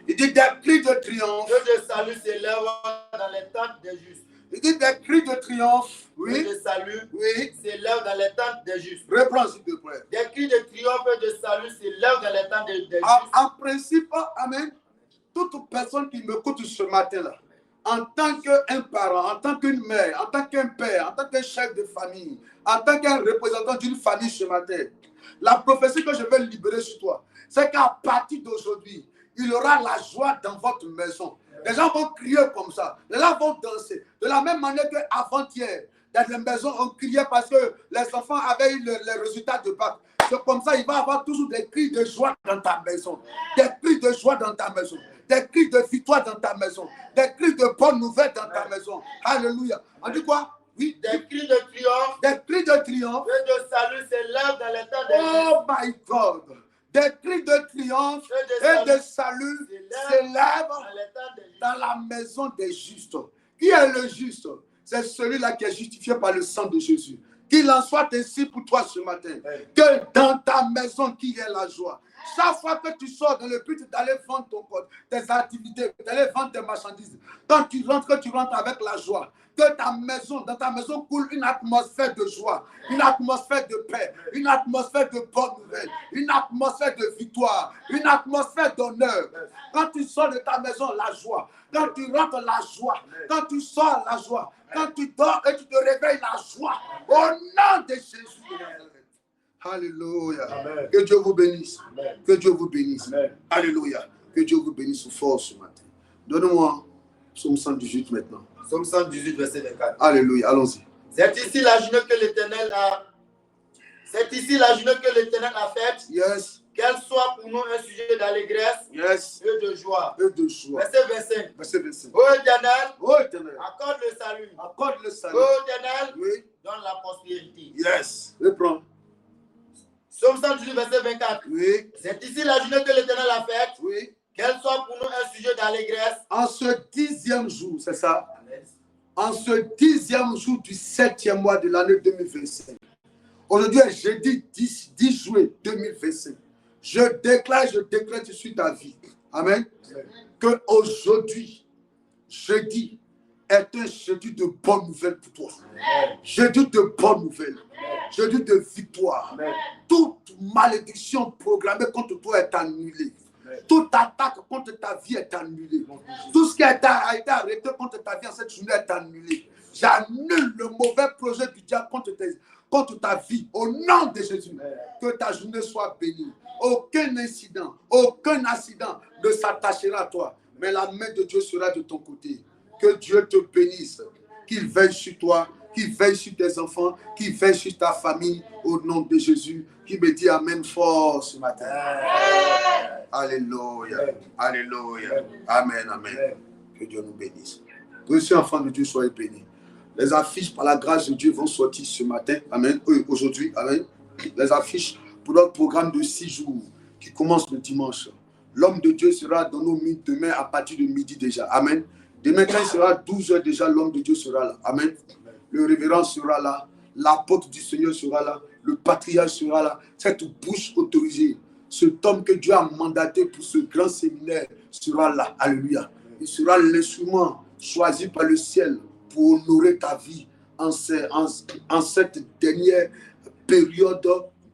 Il dit des cris de triomphe. Dieu de salut s'élève dans les tentes des justes. Il dit des cris de triomphe. Dieu Oui, de salut oui. s'élève dans les tentes des justes. Reprends s'il te plaît. Des cris de triomphe et de salut s'élèvent dans les tentes des justes. En principe, amen, toute personne qui m'écoute ce matin-là, en tant qu'un parent, en tant qu'une mère, en tant qu'un père, en tant qu'un chef de famille, en tant qu'un représentant d'une famille ce matin, la prophétie que je vais libérer sur toi, c'est qu'à partir d'aujourd'hui, il y aura la joie dans votre maison. Les gens vont crier comme ça, les gens vont danser. De la même manière qu'avant-hier, dans les maisons, on criait parce que les enfants avaient eu les résultats de bac. C'est comme ça, il va y avoir toujours des cris de joie dans ta maison. Des cris de joie dans ta maison. Des cris de victoire dans ta maison. Des cris de bonnes nouvelles dans ta maison. Alléluia. On dit quoi? Oui. Des cris de triomphe, Des cris de triomphe. Dieu de salut s'élève dans les tentes des justes. Oh my God. Des cris de triomphe et de salut s'élèvent Dans les tentes des justes. dans la maison des justes. Qui est le juste? C'est celui-là qui est justifié par le sang de Jésus. Qu'il en soit ainsi pour toi ce matin. Que dans ta maison, qu'il y ait la joie. Chaque fois que tu sors dans le but d'aller vendre ton code, tes activités, d'aller vendre tes marchandises, quand tu rentres avec la joie. Que ta maison, dans ta maison coule une atmosphère de joie, une atmosphère de paix, une atmosphère de bonne nouvelle, une atmosphère de victoire, une atmosphère d'honneur. Quand tu sors de ta maison, la joie. Quand tu rentres, la joie. Quand tu sors, la joie. Quand tu dors et tu te réveilles, la joie. Au nom de Jésus. Alléluia. Amen. Que Dieu vous bénisse. Amen. Que Dieu vous bénisse. Amen. Alléluia. Que Dieu vous bénisse fort ce matin. Donne-moi Psaume 118 maintenant. Psaume 118, verset 24. Alléluia. Allons-y. C'est ici la journée que l'Éternel a. C'est ici la journée que l'Éternel a faite. Yes. Qu'elle soit pour nous un sujet d'allégresse Yes. et de joie. Et de joie. Verset 25. Verset 25. Ô Éternel, Oh éternel. accorde le salut. Accorde le salut. Ô Éternel, Oui. donne la prospérité. Yes. Reprends. Psaume 118, verset 24. Oui. C'est ici la journée que l'Éternel a faite. Oui. Qu'elle soit pour nous un sujet d'allégresse. En ce 10e jour, c'est ça? En ce 10e jour du 7e mois de l'année 2025. Aujourd'hui est jeudi 10 juillet 2025. Je décrète sur ta vie. Amen. Que aujourd'hui, jeudi, est un jeudi de bonnes nouvelles pour toi. Jeudi de bonnes nouvelles. Jeudi de victoire. Toute malédiction programmée contre toi est annulée. Toute attaque contre ta vie est annulée. Tout ce qui a été arrêté contre ta vie en cette journée est annulé. J'annule le mauvais projet du diable contre ta vie. Au nom de Jésus, que ta journée soit bénie. Aucun incident, aucun accident ne s'attachera à toi. Mais la main de Dieu sera de ton côté. Que Dieu te bénisse. Qu'il veille sur toi, qu'il veille sur tes enfants, qu'il veille sur ta famille. Au nom de Jésus, qui me dit Amen fort ce matin. Alléluia. Alléluia. Amen, amen. Que Dieu nous bénisse. Monsieur enfants de Dieu, soyez bénis. Les affiches par la grâce de Dieu vont sortir ce matin. Amen. Aujourd'hui. Amen. Les affiches pour notre programme de 6 jours qui commence le dimanche. L'homme de Dieu sera dans nos minutes demain à partir de midi déjà. Amen. Demain, quand il sera 12 heures déjà, l'homme de Dieu sera là. Amen. Le révérend sera là. L'apôtre du Seigneur sera là. Le patriarche sera là. Cette bouche autorisée, cet homme que Dieu a mandaté pour ce grand séminaire sera là. Alléluia. Il sera l'instrument choisi par le ciel pour honorer ta vie en cette dernière période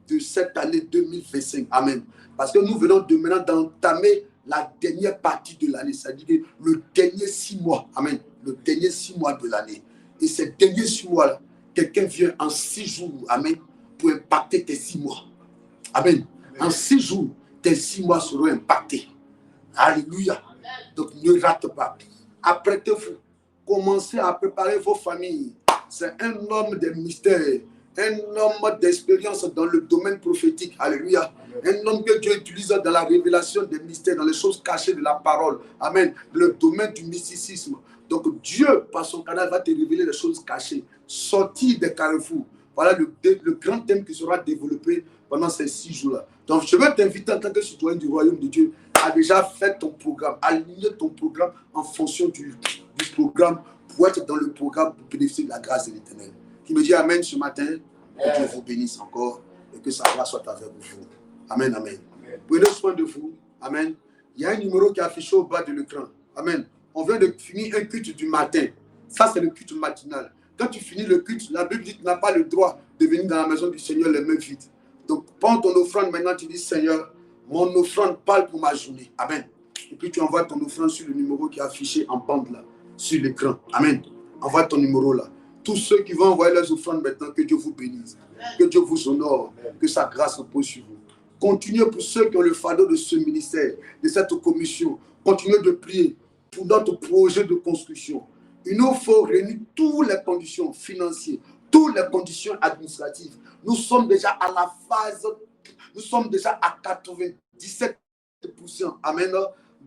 de cette année 2025. Amen. Parce que nous venons de maintenant d'entamer la dernière partie de l'année, c'est-à-dire le dernier 6 mois. Amen. Le dernier 6 mois de l'année. Et ces derniers 6 mois-là, quelqu'un vient en 6 jours, amen, pour impacter tes 6 mois. Amen. En 6 jours, tes 6 mois seront impactés. Alléluia. Donc ne rate pas. Apprêtez-vous. Commencez à préparer vos familles. C'est un homme de mystère, un homme d'expérience dans le domaine prophétique. Alléluia. Un homme que Dieu utilise dans la révélation des mystères, dans les choses cachées de la parole. Amen. Le domaine du mysticisme. Donc Dieu, par son canal, va te révéler les choses cachées. Sortir des carrefours. Voilà le grand thème qui sera développé pendant ces 6 jours-là. Donc je veux t'inviter en tant que citoyen du royaume de Dieu à déjà faire ton programme, aligner ton programme en fonction du programme pour être dans le programme pour bénéficier de la grâce de l'Éternel. Qui me dit Amen ce matin. Que Dieu vous bénisse encore et que sa grâce soit avec vous. Amen, amen. Prenez soin de vous. Amen. Il y a un numéro qui est affiché au bas de l'écran. Amen. On vient de finir un culte du matin. Ça, c'est le culte matinal. Quand tu finis le culte, la Bible dit que tu n'as pas le droit de venir dans la maison du Seigneur les mains vides. Donc, prends ton offrande maintenant, tu dis Seigneur, mon offrande parle pour ma journée. Amen. Et puis tu envoies ton offrande sur le numéro qui est affiché en bande là, sur l'écran. Amen. Envoie ton numéro là. Tous ceux qui vont envoyer leurs offrandes maintenant, que Dieu vous bénisse. Que Dieu vous honore. Que sa grâce repose sur vous. Continuez pour ceux qui ont le fardeau de ce ministère, de cette commission. Continuez de prier pour notre projet de construction. Il nous faut réunir toutes les conditions financières, toutes les conditions administratives. Nous sommes déjà à la phase, nous sommes déjà à 97%, amen,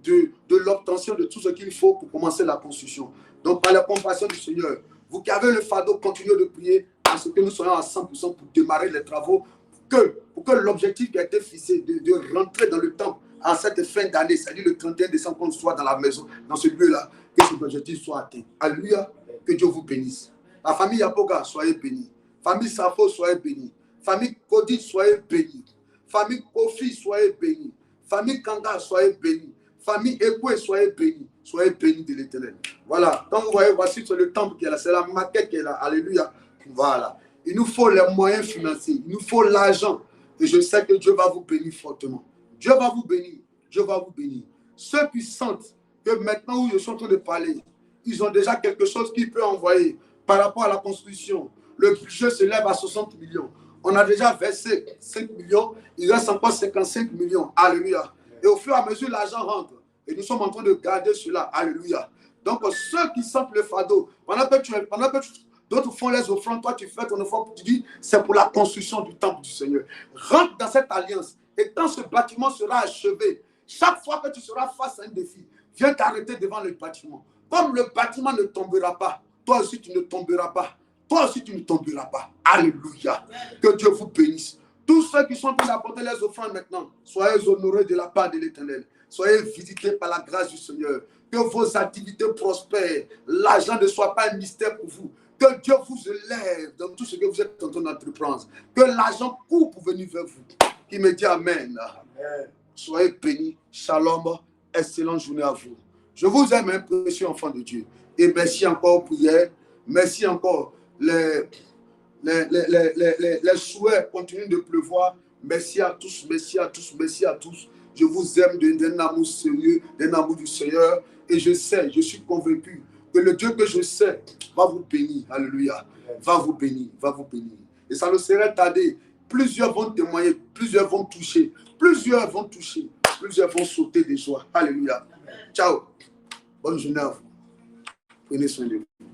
de l'obtention de tout ce qu'il faut pour commencer la construction. Donc, par la compassion du Seigneur, vous qui avez le fardeau, continuez de prier parce que nous soyons à 100% pour démarrer les travaux, pour que l'objectif qui a été fixé de rentrer dans le temple en cette fin d'année, c'est-à-dire le 31 décembre, qu'on soit dans la maison, dans ce lieu-là, que cet objectif soit atteint. Alléluia, que Dieu vous bénisse. La famille Yapoga, soyez bénis. Famille Safo, soyez bénis. Famille Kodi, soyez bénis. Famille Kofi, soyez bénis. Famille Kanga, soyez bénis. Famille Ekwe, soyez bénis. Soyez bénis de l'Éternel. Voilà. Quand vous voyez, voici sur le temple qui est là, c'est la maquette qui est là. Alléluia. Voilà. Il nous faut les moyens financiers. Il nous faut l'argent. Et je sais que Dieu va vous bénir fortement. Dieu va vous bénir. Dieu va vous bénir. Ceux qui sentent que maintenant où je suis en train de parler, ils ont déjà quelque chose qu'ils peuvent envoyer par rapport à la construction. Le budget se lève à 60 millions. On a déjà versé 5 millions. Il reste encore 55 millions. Alléluia. Et au fur et à mesure, l'argent rentre. Et nous sommes en train de garder cela. Alléluia. Donc, ceux qui sentent le fardeau, pendant que d'autres font les offrandes, toi tu fais ton offrande, tu dis, c'est pour la construction du temple du Seigneur. Rentre dans cette alliance. Et quand ce bâtiment sera achevé, chaque fois que tu seras face à un défi, viens t'arrêter devant le bâtiment. Comme le bâtiment ne tombera pas, toi aussi tu ne tomberas pas. Toi aussi tu ne tomberas pas. Alléluia. Que Dieu vous bénisse. Tous ceux qui sont en train d'apporter les offrandes maintenant, soyez honorés de la part de l'Éternel. Soyez visités par la grâce du Seigneur. Que vos activités prospèrent. L'argent ne soit pas un mystère pour vous. Que Dieu vous élève dans tout ce que vous êtes en train d'entreprendre. Que l'argent court pour venir vers vous. Qui me dit Amen. Amen. Soyez bénis. Shalom. Excellente journée à vous. Je vous aime, un précieux enfant de Dieu. Et merci encore pour hier. Merci encore. Les souhaits continuent de pleuvoir. Merci à tous, merci à tous, merci à tous. Je vous aime d'un amour sérieux, d'un amour du Seigneur. Et je sais, je suis convaincu que le Dieu que je sais va vous bénir. Alléluia. Va vous bénir, va vous bénir. Et ça ne serait tardé. Plusieurs vont témoigner, plusieurs vont toucher, plusieurs vont sauter de joie. Alléluia. Ciao. Bonne journée à vous. Prenez soin de vous.